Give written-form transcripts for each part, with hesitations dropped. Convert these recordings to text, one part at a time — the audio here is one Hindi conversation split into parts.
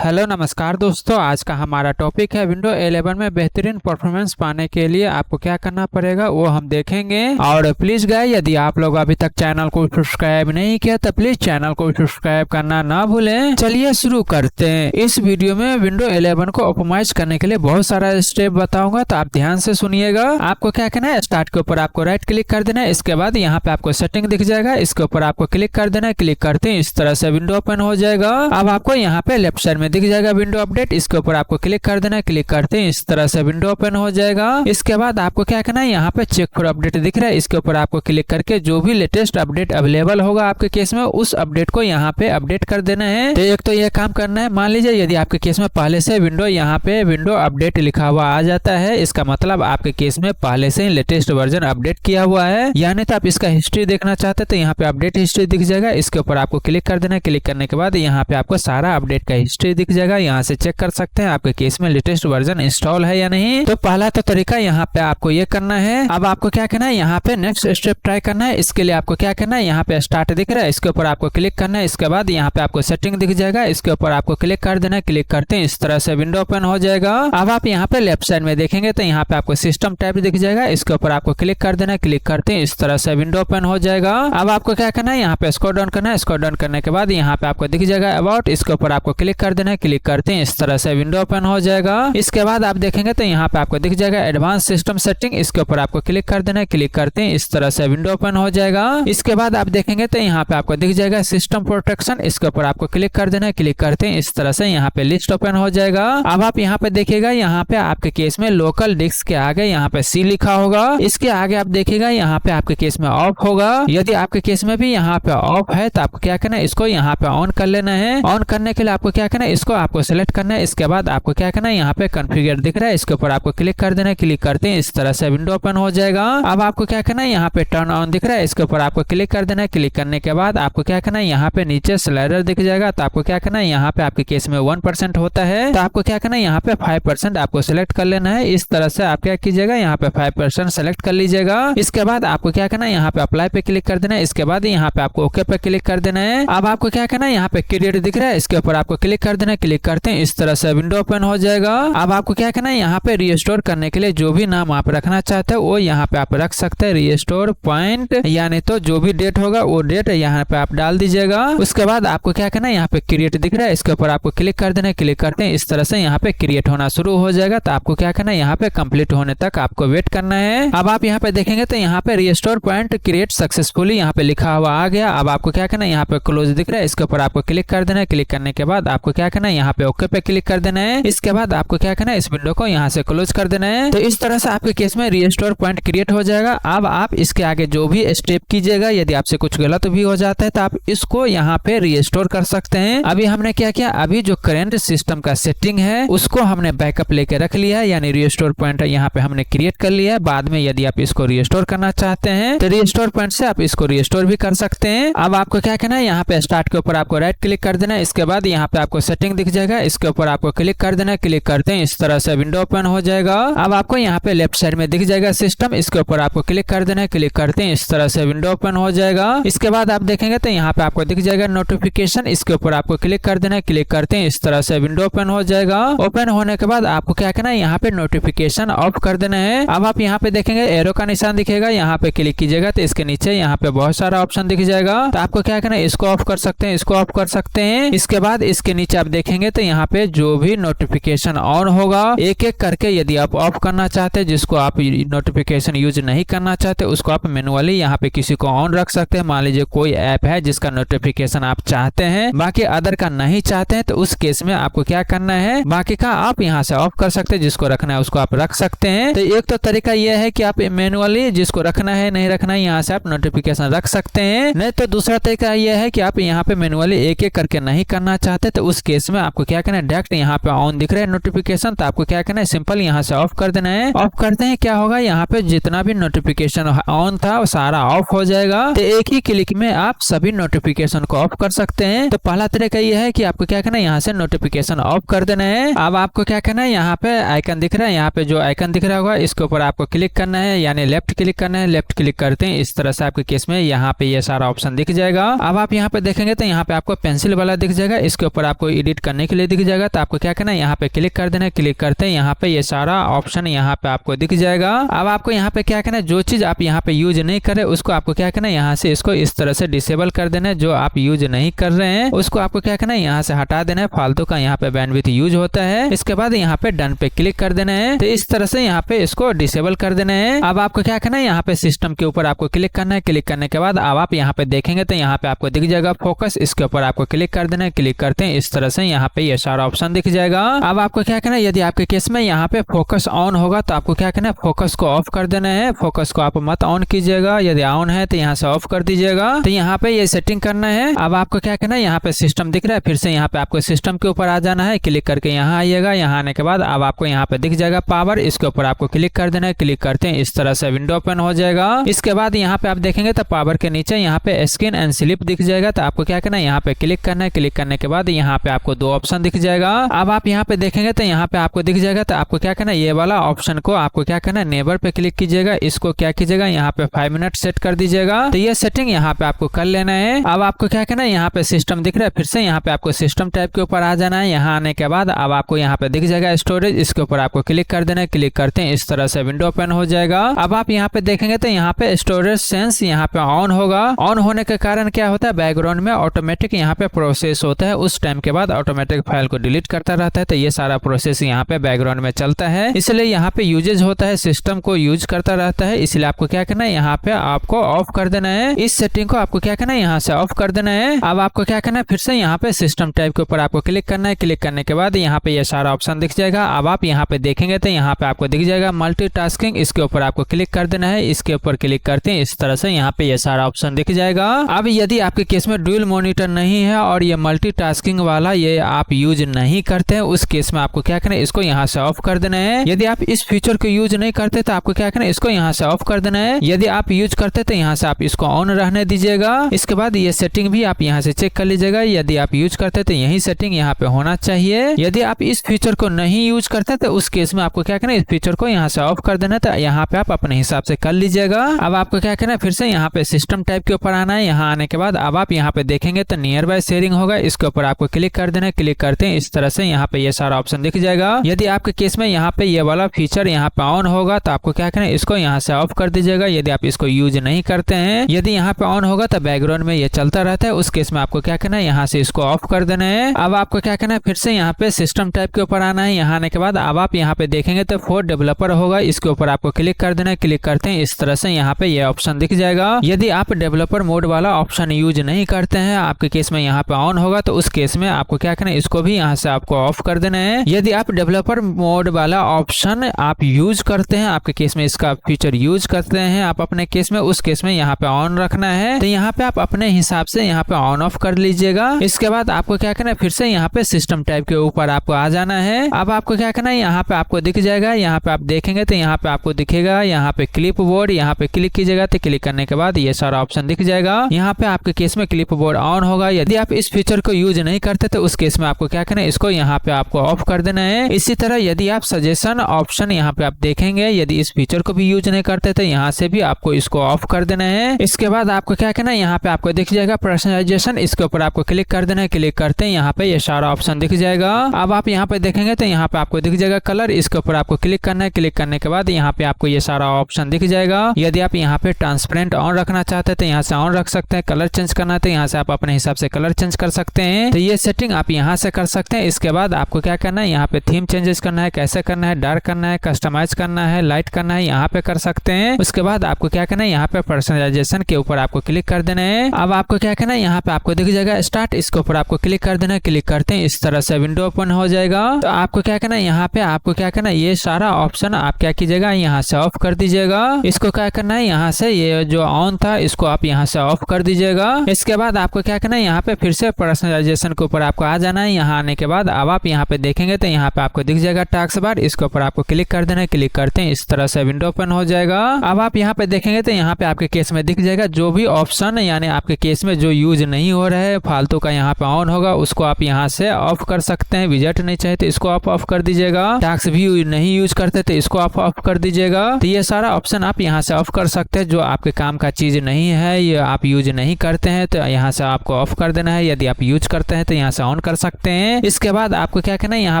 हेलो नमस्कार दोस्तों, आज का हमारा टॉपिक है विंडो 11 में बेहतरीन परफॉर्मेंस पाने के लिए आपको क्या करना पड़ेगा वो हम देखेंगे। और प्लीज गाइस, यदि आप लोग अभी तक चैनल को सब्सक्राइब नहीं किया तो प्लीज चैनल को सब्सक्राइब करना ना भूलें। चलिए शुरू करते हैं। इस वीडियो में विंडो 11 को ऑप्टिमाइज करने के लिए बहुत सारा स्टेप बताऊंगा, तो आप ध्यान से सुनिएगा। आपको क्या करना है, स्टार्ट के ऊपर आपको राइट क्लिक कर देना है। इसके बाद यहाँ पे आपको सेटिंग दिख जाएगा, इसके ऊपर आपको क्लिक कर देना है। क्लिक करते हैं इस तरह से विंडो ओपन हो जाएगा। अब आपको यहाँ पे लेफ्ट साइड में दिख जाएगा विंडो अपडेट, इसके ऊपर आपको क्लिक कर देना है। क्लिक करते हैं इस तरह से विंडो ओपन हो जाएगा। इसके बाद आपको क्या करना है, यहाँ पे चेक फॉर अपडेट दिख रहा है, इसके ऊपर आपको क्लिक करके जो भी लेटेस्ट अपडेट अवेलेबल होगा आपके केस में उस अपडेट को यहाँ पे अपडेट कर देना है। तो एक तो ये काम करना है। मान लीजिए यदि आपके केस में पहले से विंडो यहाँ पे विंडो अपडेट लिखा हुआ आ जाता है, इसका मतलब आपके केस में पहले से ही लेटेस्ट वर्जन अपडेट किया हुआ है। यानी तो आप इसका हिस्ट्री देखना चाहते हैं तो यहाँ पे अपडेट हिस्ट्री दिख जाएगा, इसके ऊपर आपको क्लिक कर देना है। क्लिक करने के बाद यहाँ पे आपको सारा अपडेट का हिस्ट्री दिख जाएगा। यहाँ से चेक कर सकते हैं आपके केस में लेटेस्ट वर्जन इंस्टॉल है या नहीं। तो पहला तो तरीका यहाँ पे आपको ये करना है। अब आपको क्या करना है, यहाँ पे नेक्स्ट स्टेप ट्राई करना है। इसके लिए आपको क्या करना है, यहाँ पे स्टार्ट दिख रहा है, इसके ऊपर आपको क्लिक करना है। इसके बाद यहाँ पे आपको सेटिंग दिख जाएगा, इसके ऊपर आपको क्लिक कर देना है। क्लिक करते हैं इस तरह से विंडो ओपन हो जाएगा। अब आप यहाँ पे लेफ्ट साइड में देखेंगे तो यहाँ पे आपको सिस्टम टैब दिख जाएगा, इसके ऊपर आपको क्लिक कर देना है। क्लिक करते हैं इस तरह से विंडो ओपन हो जाएगा। अब आपको क्या करना है, यहाँ पे स्क्रॉल डाउन करना है। स्क्रॉल डाउन करने के बाद यहाँ पे आपको दिख जाएगा अबाउट, इसके ऊपर आपको क्लिक कर देना है। क्लिक करते हैं इस तरह से विंडो ओपन हो जाएगा। इसके बाद आप देखेंगे तो यहाँ पे आपको दिख जाएगा एडवांस सिस्टम सेटिंग, इसके ऊपर आपको क्लिक कर देना है। क्लिक करते हैं इस तरह से विंडो ओपन हो जाएगा। इसके बाद आप देखेंगे तो यहाँ पे आपको दिख जाएगा सिस्टम प्रोटेक्शन, इसके ऊपर आपको क्लिक कर देना है। क्लिक करते हैं इस तरह से यहाँ पे लिस्ट ओपन हो जाएगा। अब आप यहाँ पे देखिएगा, यहाँ पे आपके केस में लोकल डिस्क के आगे यहाँ पे सी लिखा होगा, इसके आगे आप देखिएगा यहाँ पे आपके केस में ऑफ होगा। यदि आपके केस में भी यहाँ पे ऑफ है तो आपको क्या करना है, इसको यहाँ पे ऑन कर लेना है। ऑन करने के लिए आपको क्या करना है, इसको आपको सेलेक्ट करना है। इसके बाद आपको क्या करना है, यहाँ पे कॉन्फ़िगर दिख रहा है, इसके ऊपर आपको क्लिक कर देना है। क्लिक करते हैं इस तरह से विंडो ओपन हो जाएगा। अब आपको क्या करना है, यहाँ पे टर्न ऑन दिख रहा है, इसके ऊपर आपको क्लिक कर देना है। क्लिक करने के बाद आपको क्या करना है, यहाँ पे नीचे स्लाइडर दिख जाएगा, तो आपको क्या करना है, यहाँ पे आपके केस में 1% होता है तो आपको क्या करना है, यहाँ पे 5% आपको सिलेक्ट कर लेना है। इस तरह से आप क्या कीजिएगा, यहाँ पे 5% सेलेक्ट कर लीजिएगा। इसके बाद आपको क्या करना है, यहाँ पे अप्लाई पे क्लिक कर देना है। इसके बाद यहाँ पे आपको ओके पे क्लिक कर देना है। अब आपको क्या करना है, यहाँ पे क्रिएट दिख रहा है, इसके ऊपर आपको क्लिक कर देना है। क्लिक करते हैं इस तरह से विंडो ओपन हो जाएगा। अब आपको क्या करना है, यहाँ पे रिस्टोर करने के लिए जो भी नाम आप रखना चाहते हो वो यहाँ पे आप रख सकते हैं। रिस्टोर पॉइंट, यानी तो जो भी डेट होगा वो डेट यहाँ पे आप डाल दीजिएगा। उसके बाद आपको क्या करना है, यहाँ पे क्रिएट दिख रहा है, इसके ऊपर आपको क्लिक कर देना है। क्लिक करते हैं इस तरह से यहाँ पे क्रिएट होना शुरू हो जाएगा। तो आपको क्या करना है, यहाँ पे कंप्लीट होने तक आपको वेट करना है। अब आप यहाँ पे देखेंगे तो यहाँ पे रिस्टोर पॉइंट क्रिएट सक्सेसफुली यहाँ पे लिखा हुआ आ गया। अब आपको क्या करना है, यहाँ पे क्लोज दिख रहा है, इसके ऊपर आपको क्लिक कर देना है। क्लिक करने के बाद आपको क्या करना है, यहाँ पे ओके पे क्लिक कर देना है। इसके बाद आपको क्या करना है, इस विंडो को यहाँ से क्लोज कर देना है। तो इस तरह से आपके केस में रिस्टोर पॉइंट क्रिएट हो जाएगा। अब आप इसके आगे जो भी स्टेप कीजिएगा, यदि आपसे कुछ गलत भी हो जाता है तो आप इसको यहाँ पे रिस्टोर कर सकते हैं। अभी हमने क्या किया, अभी जो करंट सिस्टम का सेटिंग है उसको हमने बैकअप लेके रख लिया है, यानी रिस्टोर पॉइंट यहाँ पे हमने क्रिएट कर लिया है। बाद में यदि आप इसको रिस्टोर करना चाहते हैं तो रिस्टोर पॉइंट से आप इसको रिस्टोर भी कर सकते हैं। अब आपको क्या करना है, यहाँ पे स्टार्ट के ऊपर आपको राइट क्लिक कर देना है। इसके बाद यहाँ पे आपको सेटिंग दिख जाएगा, इसके ऊपर आपको क्लिक कर देना है। क्लिक करते हैं इस तरह से विंडो ओपन हो जाएगा। अब आपको यहाँ पे लेफ्ट साइड में दिख जाएगा सिस्टम, इसके ऊपर आपको क्लिक कर देना है। क्लिक करते हैं इस तरह से विंडो ओपन हो जाएगा। इसके बाद आप देखेंगे तो यहाँ पे आपको दिख जाएगा नोटिफिकेशन, इसके ऊपर आपको क्लिक कर देना है। क्लिक करते हैं इस तरह से विंडो ओपन हो जाएगा। ओपन होने के बाद आपको क्या करना है, यहाँ पे नोटिफिकेशन ऑफ कर देना है। अब आप यहाँ पे देखेंगे एरो का निशान दिखेगा, यहाँ पे क्लिक कीजिएगा तो इसके नीचे यहाँ पे बहुत सारा ऑप्शन दिख जाएगा। तो आपको क्या करना है, इसको ऑफ कर सकते हैं, इसको ऑफ कर सकते हैं। इसके बाद इसके नीचे आप देखेंगे तो यहाँ पे जो भी नोटिफिकेशन ऑन होगा एक एक करके यदि आप ऑफ करना चाहते हैं, जिसको आप नोटिफिकेशन यूज नहीं करना चाहते उसको आप मैनुअली यहाँ पे किसी को ऑन रख सकते हैं। मान लीजिए कोई ऐप है जिसका नोटिफिकेशन आप चाहते हैं, बाकी अदर का नहीं चाहते हैं, तो उस केस में आपको क्या करना है, बाकी का आप यहाँ से ऑफ कर सकते हैं। जिसको रखना है उसको आप रख सकते हैं। तो एक तो तरीका यह है कि आप मैनुअली जिसको रखना है नहीं रखना है यहाँ से आप नोटिफिकेशन रख सकते हैं। नहीं तो दूसरा तरीका यह है कि आप यहाँ पे मैनुअली एक एक करके नहीं करना चाहते तो उस केस में आपको क्या करना है, डायरेक्ट यहाँ पे ऑन दिख रहा है नोटिफिकेशन, तो आपको क्या करना है, सिंपल यहाँ से ऑफ कर देना है। ऑफ करते हैं क्या होगा, यहाँ पे जितना भी नोटिफिकेशन ऑन था वो सारा ऑफ हो जाएगा। तो एक ही क्लिक में आप सभी नोटिफिकेशन को ऑफ कर सकते हैं। तो पहला तरीका यह है कि आपको क्या करना है, यहाँ से नोटिफिकेशन ऑफ कर देना है। अब आपको क्या करना है, यहाँ पे आइकन दिख रहा है, यहाँ पे जो आइकन दिख रहा होगा इसके ऊपर आपको क्लिक करना है, यानी लेफ्ट क्लिक करना है। लेफ्ट क्लिक करते हैं इस तरह से आपके केस में यहाँ पे ये सारा ऑप्शन दिख जाएगा। अब आप यहाँ पे देखेंगे तो यहाँ पे आपको पेंसिल वाला दिख जाएगा, इसके ऊपर आपको एडिट करने के लिए दिख जाएगा। तो आपको क्या करना है, यहाँ पे क्लिक कर देना है। क्लिक करते हैं यहाँ पे ये सारा ऑप्शन यहाँ पे आपको दिख जाएगा। अब आपको यहाँ पे क्या करना है, जो चीज आप यहाँ पे यूज नहीं कर रहे उसको आपको क्या करना है, यहाँ से इसको इस तरह से डिसेबल कर देना है। जो आप यूज नहीं कर रहे हैं उसको आपको क्या करना है, यहाँ से हटा देना है। फालतू का यहाँ पे बैंडविड्थ यूज होता है। इसके बाद यहाँ पे डन पे क्लिक कर देना है। तो इस तरह से यहाँ पे इसको डिसेबल कर देना है। अब आपको क्या करना है, यहाँ पे सिस्टम के ऊपर आपको क्लिक करना है। क्लिक करने के बाद अब आप यहाँ पे देखेंगे तो यहाँ पे आपको दिख जाएगा फोकस। इसके ऊपर आपको क्लिक कर देना है। क्लिक करते हैं इस तरह से यहाँ पे ये सारा ऑप्शन दिख जाएगा। अब आपको क्या करना है, यदि आपके केस में यहाँ पे फोकस ऑन होगा तो आपको क्या करना है, फोकस को ऑफ कर देना है। फोकस को आप मत ऑन कीजिएगा, यदि ऑन है तो यहाँ से ऑफ कर दीजिएगा। तो यहाँ पे ये सेटिंग करना है। अब आपको क्या करना है, यहाँ पे सिस्टम दिख रहा है, फिर से यहाँ पे आपको सिस्टम के ऊपर आ जाना है। क्लिक करके यहाँ आइएगा। यहाँ आने के बाद अब आपको यहाँ पे दिख जाएगा पावर। इसके ऊपर आपको क्लिक कर देना है। क्लिक करते हैं इस तरह से विंडो ओपन हो जाएगा। इसके बाद यहाँ पे आप देखेंगे तो पावर के नीचे यहाँ पे स्कैन एंड स्लिप दिख जाएगा। तो आपको क्या करना है, यहाँ पे क्लिक करना है। क्लिक करने के बाद यहाँ पे आपको दो ऑप्शन दिख जाएगा। अब आप यहाँ पे देखेंगे तो यहाँ पे आपको दिख जाएगा। तो आपको क्या करना है, ये वाला ऑप्शन को आपको क्या करना है, नेबर पे क्लिक कीजिएगा। इसको क्या कीजिएगा, यहाँ पे 5 मिनट सेट कर दीजिएगा। तो ये सेटिंग यहाँ पे आपको कर लेना है। अब आपको क्या करना है, यहाँ पे सिस्टम दिख रहा है, फिर से यहाँ पे आपको सिस्टम टाइप के ऊपर आ जाना है। यहाँ आने के बाद अब आपको यहाँ पे दिख जाएगा स्टोरेज। इसके ऊपर आपको क्लिक कर देना है। क्लिक करते हैं इस तरह से विंडो ओपन हो जाएगा। अब आप यहाँ पे देखेंगे तो यहाँ पे स्टोरेज सेंस यहाँ पे ऑन होगा। ऑन होने के कारण क्या होता है, बैकग्राउंड में ऑटोमेटिक यहाँ पे प्रोसेस होता है। उस टाइम के बाद ऑटोमेटिक फाइल को डिलीट करता रहता है। तो ये सारा प्रोसेस यहाँ पे बैकग्राउंड में चलता है, इसलिए यहाँ पे यूजेज होता है, सिस्टम को यूज करता रहता है। इसलिए आपको क्या करना है, यहाँ पे आपको ऑफ कर देना है। इस सेटिंग को आपको क्या करना है, यहाँ से ऑफ कर देना है। अब आपको क्या करना है, फिर से यहाँ पे सिस्टम टाइप के ऊपर आपको क्लिक करना है। क्लिक करने के बाद यहाँ पे ये सारा ऑप्शन दिख जाएगा। अब आप यहाँ पे देखेंगे तो यहाँ पे आपको दिख जाएगा मल्टीटास्किंग। इसके ऊपर आपको क्लिक कर देना है। इसके ऊपर क्लिक करते हैं इस तरह से यहाँ पे ये सारा ऑप्शन दिख जाएगा। अब यदि आपके केस में डुअल मॉनिटर नहीं है और ये मल्टीटास्किंग वाला ये आप यूज नहीं करते हैं, उस केस में आपको क्या करना है, इसको यहाँ से ऑफ कर देना है। यदि आप इस फीचर को यूज नहीं करते तो आपको क्या करना है, इसको यहाँ से ऑफ कर देना है। यदि आप यूज करते तो यहाँ से आप इसको ऑन रहने दीजिएगा। इसके बाद ये सेटिंग भी आप यहाँ से चेक कर लीजिएगा। यदि आप यूज करते तो यही सेटिंग यहाँ पे होना चाहिए। यदि आप इस फीचर को नहीं यूज करते तो उस केस में आपको क्या करना है, इस फीचर को यहाँ से ऑफ कर देना है। तो यहाँ पे आप अपने हिसाब से कर लीजिएगा। अब आपको क्या करना है, फिर से यहाँ पे सिस्टम टाइप के ऊपर आना है। यहाँ आने के बाद अब आप यहाँ पे देखेंगे तो नियर बाय शेयरिंग होगा। इसके ऊपर आपको क्लिक कर देना है। क्लिक करते हैं इस तरह से यहाँ पे ये सारा ऑप्शन दिख जाएगा। यदि आपके केस में यहाँ पे ये वाला फीचर यहाँ पे ऑन होगा तो आपको क्या करना है, इसको यहाँ से ऑफ कर दीजिएगा। यदि आप इसको यूज नहीं करते हैं, यदि यहाँ पे ऑन होगा तो बैकग्राउंड में ये चलता रहता है, उस केस में आपको क्या करना है, यहाँ से इसको ऑफ कर देना है। अब आपको क्या करना है, फिर से यहाँ पे सिस्टम टाइप के ऊपर आना है। यहाँ आने के बाद अब आप यहाँ पे देखेंगे तो फॉर डेवलपर होगा। इसके ऊपर आपको क्लिक कर देना है। क्लिक करते हैं इस तरह से यहाँ पे ये ऑप्शन दिख जाएगा। यदि आप डेवलपर मोड वाला ऑप्शन यूज नहीं करते हैं, आपके केस में यहाँ पे ऑन होगा तो उस केस में आपको क्या करना है, इसको भी यहाँ से आपको ऑफ कर देना है। यदि आप डेवलपर मोड वाला ऑप्शन आप यूज करते हैं, आपके केस में इसका फीचर यूज करते हैं आप अपने केस में, उस केस में यहाँ पे ऑन रखना है। तो यहाँ पे आप अपने हिसाब से यहाँ पे ऑन ऑफ कर लीजिएगा। इसके बाद आपको क्या करना है, फिर से यहाँ पे सिस्टम टाइप के ऊपर आपको आ जाना है। अब आपको क्या करना है, यहाँ पे आपको दिख जाएगा। यहाँ पे आप देखेंगे तो यहाँ पे आपको दिखेगा यहाँ पे क्लिप बोर्ड। यहाँ पे क्लिक कीजिएगा। तो क्लिक करने के बाद ये सारा ऑप्शन दिख जाएगा। यहाँ पे आपके केस में क्लिप बोर्ड ऑन होगा। यदि आप इस फीचर को यूज नहीं करते तो उस केस में आपको क्या करना है, इसको यहाँ पे आपको ऑफ कर देना है। इसी तरह यदि आप सजेशन ऑप्शन यहाँ पे आप देखेंगे, यदि इस फीचर को भी यूज नहीं करते तो यहाँ से भी आपको इसको ऑफ कर देना है। इसके बाद आपको क्या करना है, यहाँ पे आपको दिख जाएगा पर्सनलाइजेशन। इसके ऊपर आपको क्लिक कर देना है। क्लिक करते हैं यहाँ पे ये सारा ऑप्शन दिख जाएगा। अब आप यहाँ पे देखेंगे तो यहाँ पे आपको दिख जाएगा कलर। इसके ऊपर आपको क्लिक करना है। क्लिक करने के बाद यहाँ पे आपको ये सारा ऑप्शन दिख जाएगा। यदि आप यहाँ पे ट्रांसपेरेंट ऑन रखना चाहते हैं तो यहाँ से ऑन रख सकते हैं। कलर चेंज करना है तो यहाँ से आप अपने हिसाब से कलर चेंज कर सकते हैं। तो ये सेटिंग आप यहाँ से कर सकते हैं। इसके बाद आपको क्या करना है, यहाँ पे थीम चेंजेस करना है, कैसे करना है, डार्क करना है, कस्टमाइज करना है, लाइट करना है, यहाँ पे कर सकते हैं। उसके बाद आपको क्या करना है, यहाँ पे पर्सनलाइजेशन के ऊपर आपको क्लिक कर देना है। अब आपको क्या करना है, यहाँ पे आपको दिख जाएगा स्टार्ट। इसके ऊपर आपको क्लिक कर देना है। क्लिक करते हैं इस तरह से विंडो ओपन हो जाएगा। तो आपको क्या करना है, यहाँ पे आपको क्या करना है, ये सारा ऑप्शन आप क्या कीजिएगा, यहाँ से ऑफ कर दीजिएगा। इसको क्या करना है, यहाँ से ये जो ऑन था इसको आप यहाँ से ऑफ कर दीजिएगा। इसके बाद आपको क्या करना है, यहाँ पे फिर से पर्सनलाइजेशन के ऊपर आपको आ जाना है। यहाँ आने के बाद अब आप यहाँ पे देखेंगे तो यहाँ पे आपको दिख जाएगा टास्क बार। इसके ऊपर आपको क्लिक कर देना है। क्लिक करते हैं इस तरह से विंडो ओपन हो जाएगा। अब आप यहाँ पे देखेंगे तो यहाँ पे आपके केस में दिख जाएगा जो भी ऑप्शन यानी आपके केस में जो यूज नहीं हो रहा है, फालतू का यहाँ पे ऑन होगा, उसको आप यहाँ से ऑफ कर सकते हैं। विजेट नहीं चाहे तो इसको आप ऑफ कर दीजिएगा। टास्क भी नहीं यूज करते तो इसको आप ऑफ कर दीजिएगा। तो ये सारा ऑप्शन आप यहाँ से ऑफ कर सकते हैं। जो आपके काम का चीज नहीं है, ये आप यूज नहीं करते हैं तो यहाँ से आपको ऑफ कर देना है। यदि आप यूज करते हैं तो यहाँ से ऑन ऑन कर सकते हैं। इसके बाद आपको क्या करना है, यहाँ